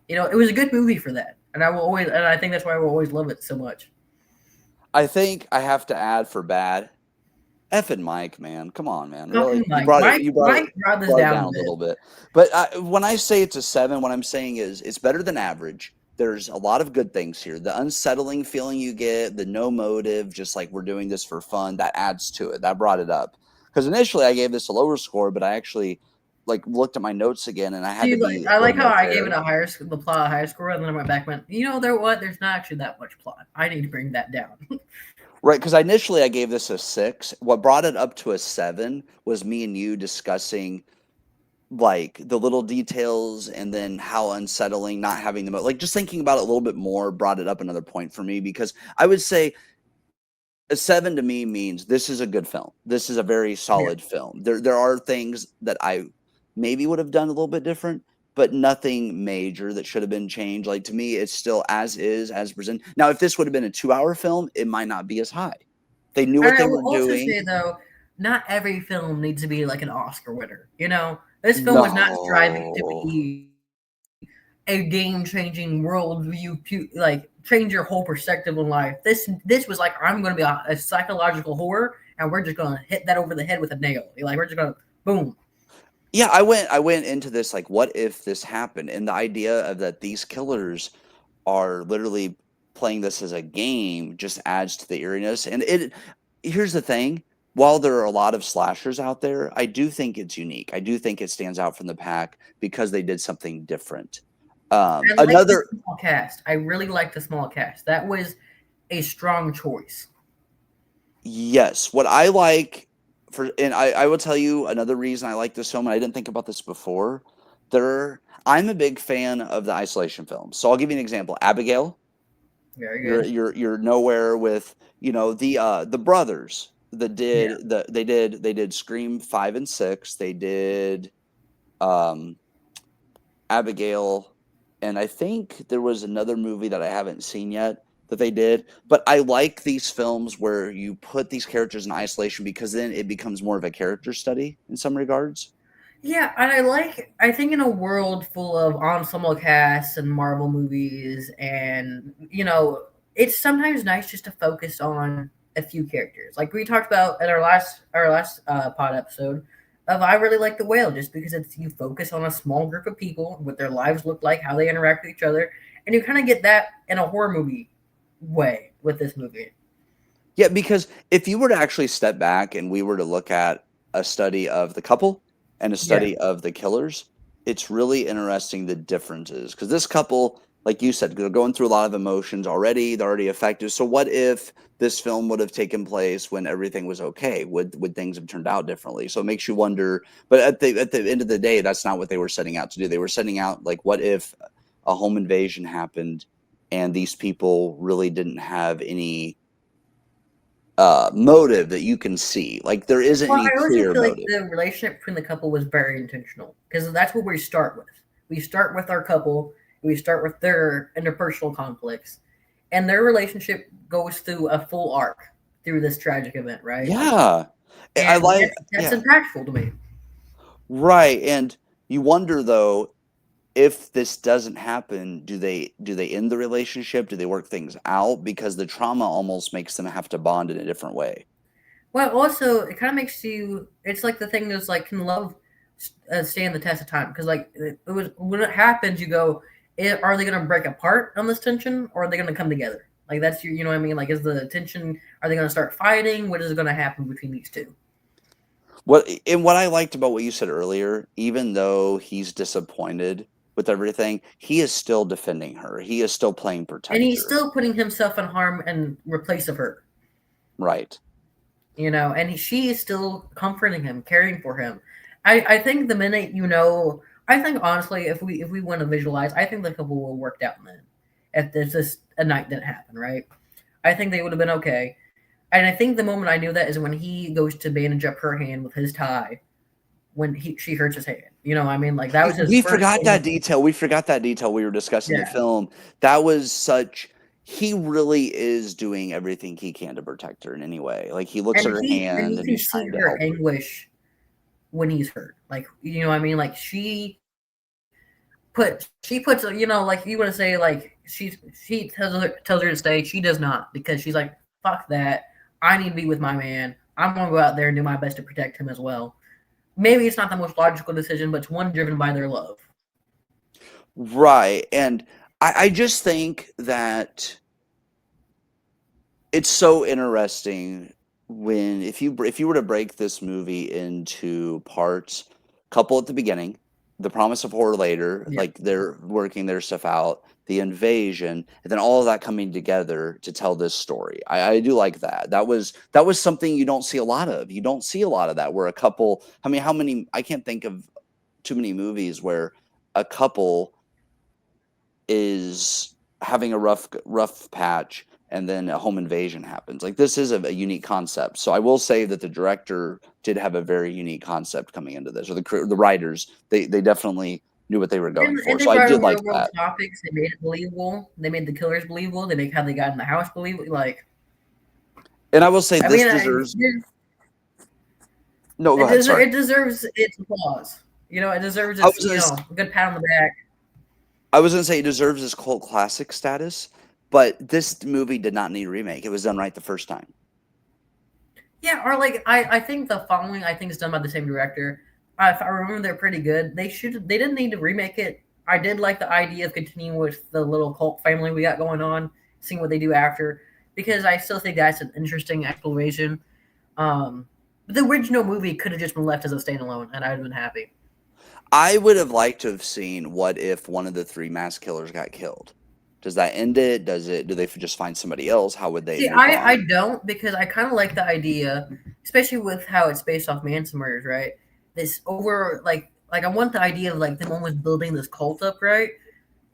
it was a good movie for that. And I think that's why I will always love it so much. I think I have to add for bad, effing Mike, man. Come on, man. Fucking Really? You Mike. brought it Mike you brought it Mike brought this brought it down down a a bit. little bit. But when I say it's a 7, what I'm saying is it's better than average. There's a lot of good things here. The unsettling feeling you get, the no motive, just like we're doing this for fun, that adds to it. That brought it up. Because initially I gave this a lower score, but I actually like looked at my notes again and I had to See, like be a I little like how more I gave it fair. a the plot a higher score, and then I went back and went, there what? There's not actually that much plot. I need to bring that down. Right, because initially I gave this a 6. What brought it up to a 7 was me and you discussing like the little details and then how unsettling not having them like just thinking about it a little bit more brought it up another point for me because I would say a 7 to me means this is a good film. This is a very Yeah. solid film. There are things that I maybe would have done a little bit different, but nothing major that should have been changed. Like to me, it's still as is, as presented. Now, if this would have been a 2-hour film, it might not be as high. They knew And what I they will were also doing. say though, not every film needs to be like an Oscar winner. This film was not striving to No. be a game-changing worldview, like change your whole perspective on life. This was like I'm going to be a psychological horror, and we're just going to hit that over the head with a nail. Like we're just going to boom. Yeah, I went into this like, what if this happened? And the idea of that these killers are literally playing this as a game just adds to the eeriness. And here's the thing, while there are a lot of slashers out there, I do think it's unique. I do think it stands out from the pack because they did something different. I like the Another small cast. I really like the small cast. That was a strong choice. Yes, what I like and I will tell you another reason I like this film, and I didn't think about this before. I'm a big fan of the isolation films. So I'll give you an example. Abigail, Very you're good. you're you're nowhere with, the brothers that Yeah. they did Scream 5 and 6. They did um Abigail, and I think there was another movie that I haven't seen yet that they did. But I like these films where you put these characters in isolation because then it becomes more of a character study in some regards. Yeah, and I think in a world full of ensemble casts and Marvel movies and it's sometimes nice just to focus on a few characters. Like we talked about in our last pod episode of I really like The Whale just because it's you focus on a small group of people, what their lives look like, how they interact with each other, and you kind of get that in a horror movie way with this movie. Yeah, because if you were to actually step back and we were to look at a study of the couple and a Yeah. study of the killers, it's really interesting the differences. Because this couple, like you said, they're going through a lot of emotions already. They're already affected. So what if this film would have taken place when everything was okay? Would things have turned out differently? So it makes you wonder. But at the end of the day, that's not what they were setting out to do. They were setting out like, what if a home invasion happened and these people really didn't have any motive that you can see. Like there isn't Well, any I also clear feel like motive. the relationship between the couple was very intentional because that's what we start with. We start with our couple, and we start with their interpersonal conflicts, and their relationship goes through a full arc through this tragic event, right? Yeah. I And like that's yeah. impactful to me. Right. And you wonder though, if this doesn't happen, do they end the relationship? Do they work things out? Because the trauma almost makes them have to bond in a different way. Well, also it kind of makes you. It's like the thing that's like, can love stand the test of time? Because like it was when it happens, you go, are they going to break apart on this tension, or are they going to come together? Like that's you know what I mean? Like is the tension? Are they going to start fighting? What is going to happen between these two? What I liked about what you said earlier, even though he's disappointed with everything, he is still defending her. He is still playing And he's protector. still putting himself in harm in replace of her. Right. And she is still comforting him, caring for him. I think the minute I think honestly, if we want to visualize, I think the couple will worked out then. If there's just a night didn't happen, right? I think they would have been okay. And I think the moment I knew that is when he goes to bandage up her hand with his tie, she hurts his hand. You know what I mean? Like that was his We first forgot thing. that detail. We forgot that detail. We were discussing the Yeah, film. That was such. He really is doing everything he can to protect her in any way. Like he looks and at her hand you and can he's see trying to her help her. anguish when he's hurt. Like you know what I mean? Like she puts, you know, like you want to say like she tells her to stay. She does not, because she's like, fuck that. I need to be with my man. I'm gonna go out there and do my best to protect him as well. Maybe it's not the most logical decision, but it's one driven by their love. Right. And I just think that it's so interesting when if you were to break this movie into parts, couple at the beginning, the promise of horror later, Yeah. like they're working their stuff out, the invasion, and then all of that coming together to tell this story. I do like that. That was something you don't see a lot of. You don't see a lot of that where a couple. I mean, how many? I can't think of too many movies where a couple is having a rough patch and then a home invasion happens. Like this is a unique concept. So I will say that the director did have a very unique concept coming into this, or the writers they definitely knew what they were going for. And they So I brought did in like real world that. topics. They made it believable. They made the killers believable. They make how they got in the house believable. Like, And I will say I this mean, deserves. No, go ahead. Sorry. it deserves its applause. You know, it deserves I its, was gonna you s- know, a good pat on the back. I was gonna say it deserves its cult classic status, but this movie did not need a remake. It was done right the first time. Yeah, or like I think the following I think is done by the same director. If I remember, they're pretty good. They didn't need to remake it. I did like the idea of continuing with the little cult family we got going on, seeing what they do after, because I still think that's an interesting exploration. Um, but the original movie could have just been left as a standalone, and I'd have been happy. I would have liked to have seen what if one of the three mass killers got killed. Does that end it? Does it? Do they just find somebody else? How would they See, move I on? don't, because I kind of like the idea, especially with how it's based off Manson murders, right? This over like I want the idea of like them almost building this cult up, right?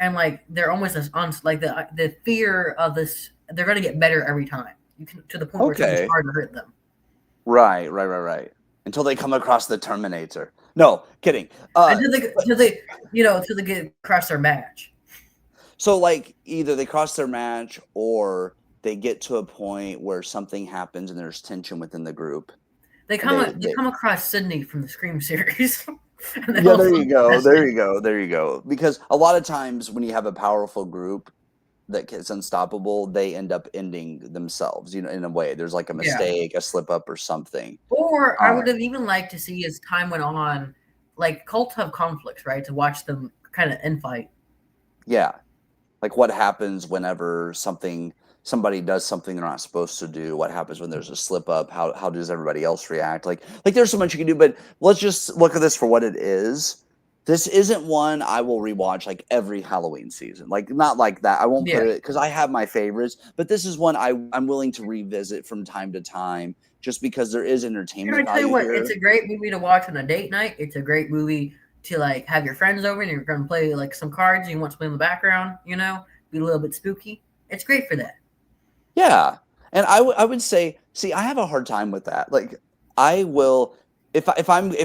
And like they're almost as like the fear of this, they're gonna get better every time. You can, to the point where it's almost Okay. hard to hurt them. Right. Until they come across the Terminator. No, kidding. Uh, but Until they you know till they get across their match. so like either they cross their match or they get to a point where something happens and there's tension within the group and They they come across Sydney from the Scream series, and they yeah, all there feel you go. invested. There you go. Because a lot of times when you have a powerful group that gets unstoppable, they end up ending themselves, you know, in a way. There's like a Yeah. mistake, a slip up or something. Or I would Um, have even liked to see as time went on, like cults have conflicts, right? To watch them kind of infight. yeah. Like what happens whenever somebody does something they're not supposed to do? What happens when there's a slip up? How does everybody else react? Like there's so much you can do, but let's just look at this for what it is. This isn't one I will rewatch like every Halloween season. Like not like that. I won't put Yeah. it because I have my favorites, but this is one I'm willing to revisit from time to time just because there is And entertainment I tell you value what, it's here. a great movie to watch on a date night. It's a great movie to like have your friends over and you're gonna play like some cards and you want to play in the background, you know, be a little bit spooky. It's great for that. Yeah, and I would say, see, I have a hard time with that. Like, I will if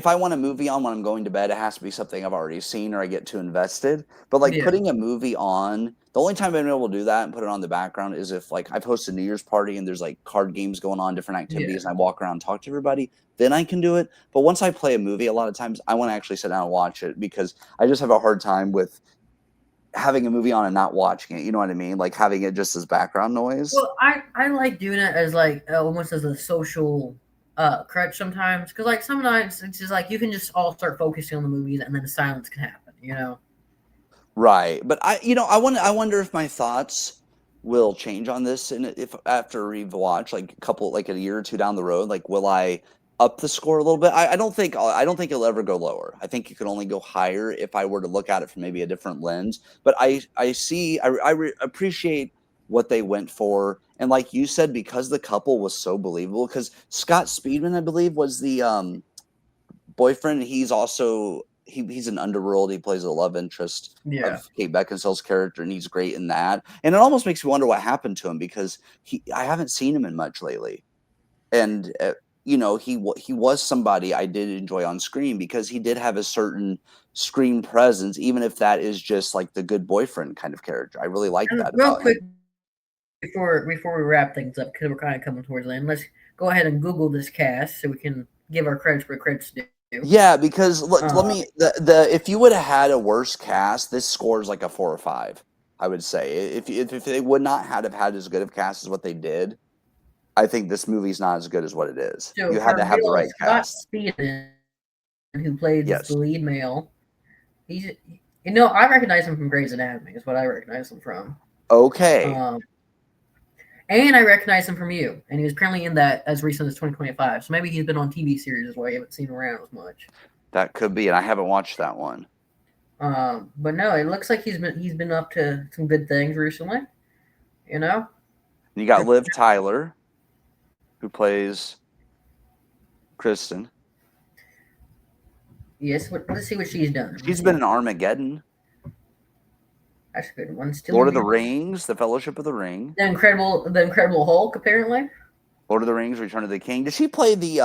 I want a movie on when I'm going to bed, it has to be something I've already seen or I get too invested. But like Yeah. putting a movie on, the only time I've been able to do that and put it on the background is if like I've hosted a New Year's party and there's like card games going on, different Yeah. activities, and I walk around and talk to everybody, then I can do it. But once I play a movie, a lot of times I want to actually sit down and watch it because I just have a hard time with having a movie on and not watching it. You know what I mean? Like having it just as background noise. Well, I like doing it as like almost as a social crutch sometimes, because like sometimes it's just like you can just all start focusing on the movies and then the silence can happen, you know. Right, but I wonder if my thoughts will change on this, and if after a rewatch, like a couple, like a year or two down the road, like will I up the score a little bit? I don't think it'll ever go lower. I think it could only go higher if I were to look at it from maybe a different lens. But appreciate what they went for, and like you said, because the couple was so believable. Because Scott Speedman, I believe, was the boyfriend. He's an underworld. He plays a love interest Yeah. of Kate Beckinsale's character, and he's great in that. And it almost makes me wonder what happened to him because I haven't seen him in much lately. And he was somebody I did enjoy on screen because he did have a certain screen presence, even if that is just like the good boyfriend kind of character. I really liked And that real about quick him. before we wrap things up, because we're kind of coming towards the end, let's go ahead and Google this cast so we can give our credits where credits due. Yeah, because Uh, let me the if you would have had a worse cast, this scores like a 4 or 5. I would say if they would not have had as good of cast as what they did, I think this movie's not as good as what it is. so You had for to have the real, right Scott cast. Speedman, who plays the Yes. lead male, he's I recognize him from Grey's Anatomy. Is what I recognize him from. Okay. Um, and I recognize him from You, and he was currently in that as recent as 2025. So maybe he's been on TV series as well. You haven't seen him around as much. That could be, and I haven't watched that one. But no, it looks like he's been up to some good things recently. You know, You got Liv Tyler, who plays Kristen. yes. Let's see what she's done. Let's She's see. been in Armageddon, That's a good one. Still Lord in of the music. Rings, The Fellowship of the Ring, The Incredible Hulk, apparently. Lord of the Rings, Return of the King. Did she play the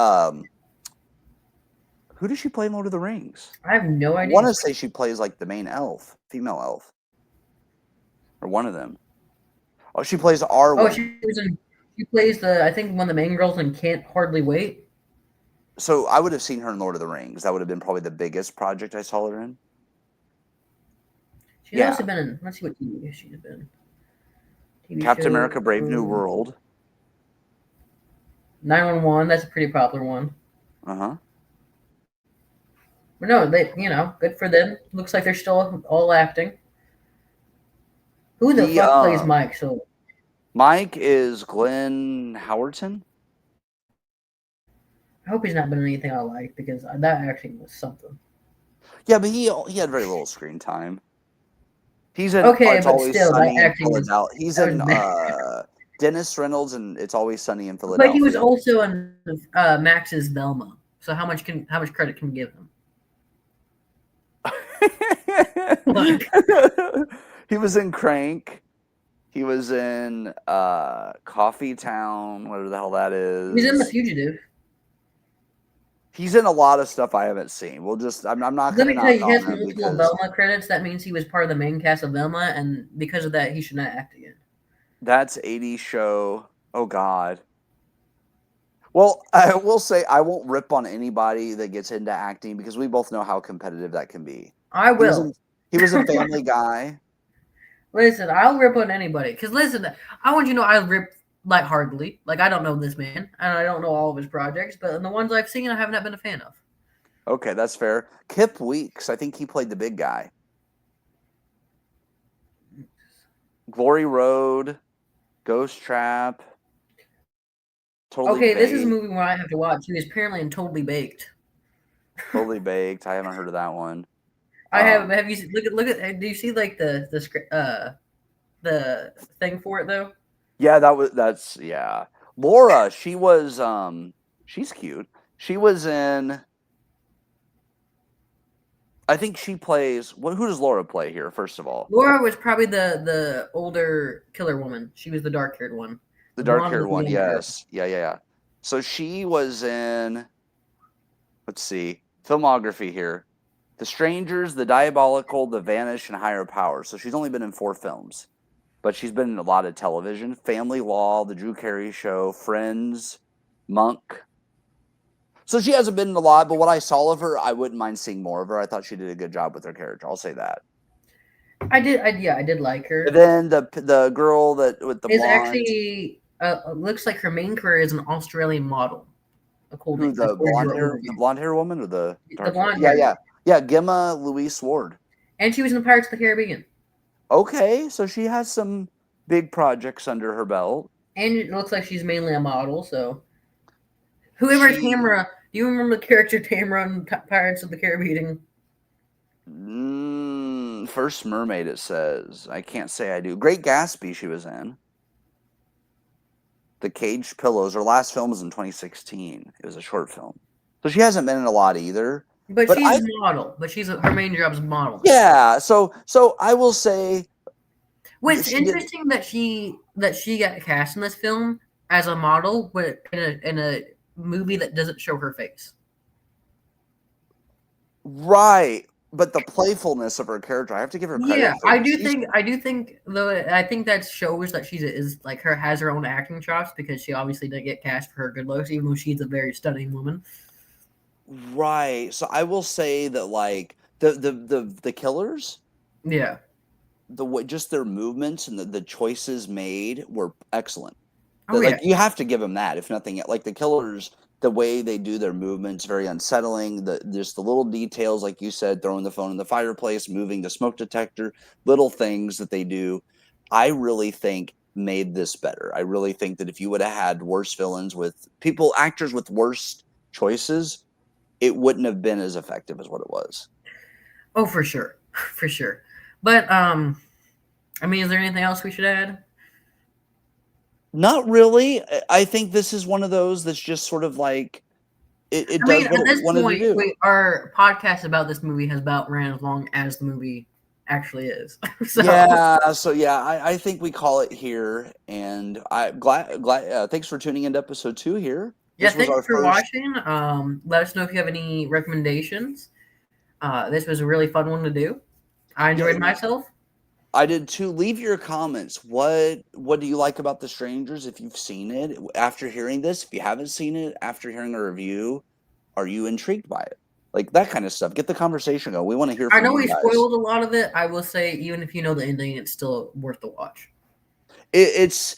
who does she play in Lord of the Rings? I have no I want idea. to say she plays like the main elf, female elf, or one of them. Oh, she plays Oh, Arwen. she plays the I think one of the main girls in Can't Hardly Wait. So I would have seen her in Lord of the Rings. That would have been probably the biggest project I saw her in. She's Yeah, also been in. Let's see what TV she's been. TV Captain show America: Brave New World. 911. That's a pretty popular one. Uh huh. But no, they good for them. Looks like they're still all acting. Who the He fuck plays Mike? So Mike is Glenn Howerton. I hope he's not been in anything I like because that acting was something. Yeah, but he had very little screen time. He's in Okay, It's but Always still, that Sunny in acting was Philadelphia. He's that was in bad. Dennis Reynolds and It's Always Sunny in But he was Philadelphia. also in Max's Velma. So how much credit can we give him? Like He was in Crank. He was in Coffee Town, whatever the hell that he's in The is. Fugitive. He's in a lot of stuff I haven't seen. I'm not Let gonna me tell knock you, he has on him multiple because Velma credits. That means he was part of the main cast of Velma, and because of that, he should not act again. that's 80s show. Oh God. Well, I will say I won't rip on anybody that gets into acting because we both know how competitive that can be. I He was in will. he was in Family Guy. Listen, I'll rip on anybody. Because listen, I want you to know I rip lightheartedly. Like, I don't know this man, and I don't know all of his projects, but in the ones I've seen, I have not been a fan of. Okay, that's fair. Kip Weeks, I think he played the big guy. Glory Road, Ghost Trap, Totally Okay, this is a Baked. movie where I have to watch. He was apparently in Totally Baked. Totally Baked. I haven't heard of that one. I have. Have you look at? Do you see like the thing for it though? Yeah, that's yeah. Laura, she's cute. She was in I think she plays who does Laura play here, first of all? Laura was probably the older killer woman. She was the dark haired one. The The dark blonde haired was the one, younger girl. yes. Yeah. So she was in let's see, filmography here. The Strangers, The Diabolical, The Vanish, and Higher Power. So she's only been in 4 films. But she's been in a lot of television. Family Law, The Drew Carey Show, Friends, Monk. So she hasn't been in a lot, but what I saw of her, I wouldn't mind seeing more of her. I thought she did a good job with her character. I'll say that. I did like And her. then the girl that with the Is blonde, actually looks like her main career is an Australian model, who according to her the overview. blonde hair woman or the The dark hair? blonde Yeah, hair, yeah, yeah. Gemma Louise Ward. and she was in the Pirates of the Caribbean. Okay, so she has some big projects under her belt. And it looks like she's mainly a model. So whoever She Tamara, do you remember the character Tamara in Pirates of the Caribbean? First Mermaid, it says. I can't say I do. Great Gatsby, she was in. The Caged Pillows. Her last film was in 2016. It was a short film. So she hasn't been in a lot either. But But she's I, a model. But her main job is modeling. yeah. So I will say What's she did. interesting that she got cast in this film as a model, but in a movie that doesn't show her face. Right. But the playfulness of her character, I have to give her Yeah, credit for she's I do think though. I think that shows that she's is like her has her own acting chops because she obviously didn't get cast for her good looks, even though she's a very stunning woman. right. So I will say that like the killers, Yeah. the way just their movements and the choices made were excellent. Oh Like yeah. you have to give them that, if nothing. Like the killers, the way they do their movements, very unsettling. Just the little details, like you said, throwing the phone in the fireplace, moving the smoke detector, little things that they do. I really think made this better. I really think that if you would have had worse villains with people, actors with worse choices, it wouldn't have been as effective as what it was. Oh, for sure, for sure. But I mean, is there anything else we should add? Not really. I think this is one of those that's just sort of like it I mean, does at what it this wanted to point, do. our podcast about this movie has about ran as long as the movie actually is. So Yeah, so yeah, I think we call it here, and I glad thanks for tuning into episode 2 here. yeah, This was thank you our for first. watching. Let us know if you have any recommendations. This was a really fun one to do. I Yeah, enjoyed myself. I did too. Leave your comments. What do you like about The Strangers if you've seen it after hearing this? If you haven't seen it after hearing a review, are you intrigued by it? Like that kind of stuff. Get the conversation going. We want to hear I from know you we guys. spoiled a lot of it. I will say, even if you know the ending, it's still worth the watch. It's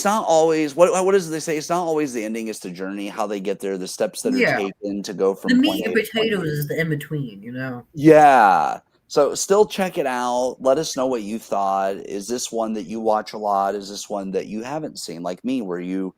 not always what does they say? It's not always the ending, it's the journey, how they get there, the steps that are Yeah, taken to go the from point meat A and to point potatoes B. is the in between. You know. Yeah. So still check it out. Let us know what you thought. Is this one that you watch a lot? Is this one that you haven't seen, like me, where you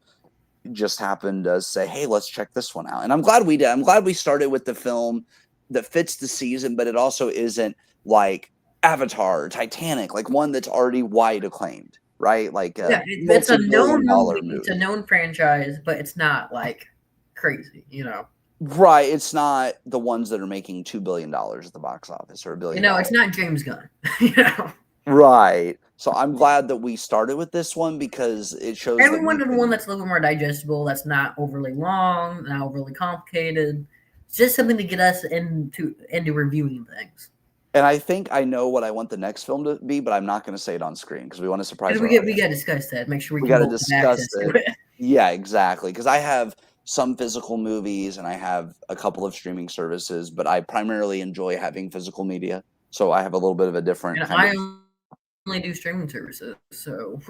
just happened to say, "Hey, let's check this one out." And I'm glad we did. I'm glad we started with the film that fits the season, but it also isn't like Avatar or Titanic, like one that's already wide acclaimed, right? Like a Yeah, it's a known multi-billion dollar movie. It's a movie. known franchise, but it's not like crazy. You know. Right. It's not the ones that are making $2 billion at the box office or a You billion know, it's dollars. not James Gunn. You know. Right. So I'm glad that we started with this one because it shows And that we we wanted one can. that's a little bit more digestible, that's not overly long, not overly complicated. It's just something to get us into reviewing things. And I think I know what I want the next film to be, but I'm not going to say it on screen because we want to surprise Because our we audience. got to discuss that, make sure we We can got to both have discuss access to it. it. Yeah, exactly. Because I have some physical movies and I have a couple of streaming services, but I primarily enjoy having physical media. So I have a little bit of a different And kind of. I only do streaming services, so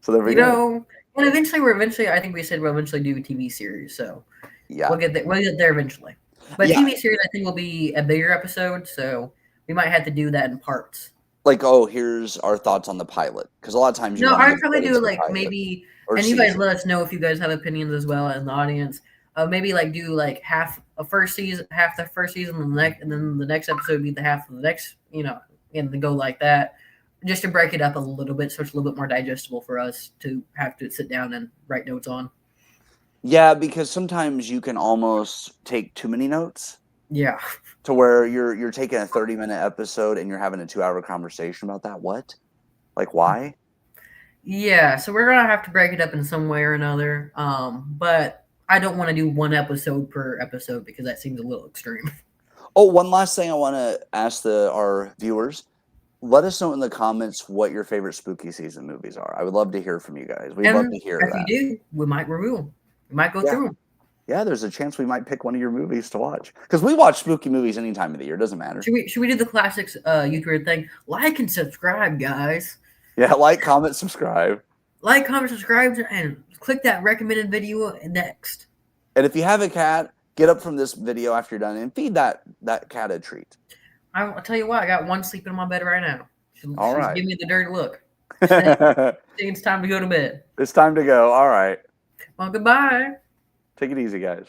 So there we you go. know. And eventually, I think we said we'll eventually do a TV series, so Yeah. we'll get there eventually. But Yeah. TV series, I think, will be a bigger episode, so we might have to do that in parts. Like, oh, here's our thoughts on the pilot. Because a lot of times you No, want to I'd give probably credit do to the like pilot maybe, or and you guys season. let us know if you guys have opinions as well in the audience. Maybe like do like half a first season, half the first season, and the next, and then the next episode be the half of the next, you know, and to go like that, just to break it up a little bit, so it's a little bit more digestible for us to have to sit down and write notes on. Yeah, because sometimes you can almost take too many notes Yeah, to where you're taking a 30-minute episode and you're having a 2-hour conversation about that. What? Like why? yeah. So we're gonna have to break it up in some way or another. But I don't want to do one episode per episode because that seems a little extreme. Oh, one last thing I want to ask our viewers. Let us know in the comments what your favorite spooky season movies are. I would love to hear from you guys. We'd love And to hear if you that. do, we might review them. We might go Yeah. through them. Yeah, there's a chance we might pick one of your movies to watch. Because we watch spooky movies any time of the year. It doesn't matter. Should we do the classics YouTuber thing? Like and subscribe, guys. Yeah, like, comment, subscribe. Like, comment, subscribe, and click that recommended video next. And if you have a cat, get up from this video after you're done and feed that cat a treat. I'll tell you what, I got one sleeping in my bed right now. All She's right. giving me the dirty look. Saying it's time to go to bed. It's time to go. All right. Well, goodbye. Take it easy, guys.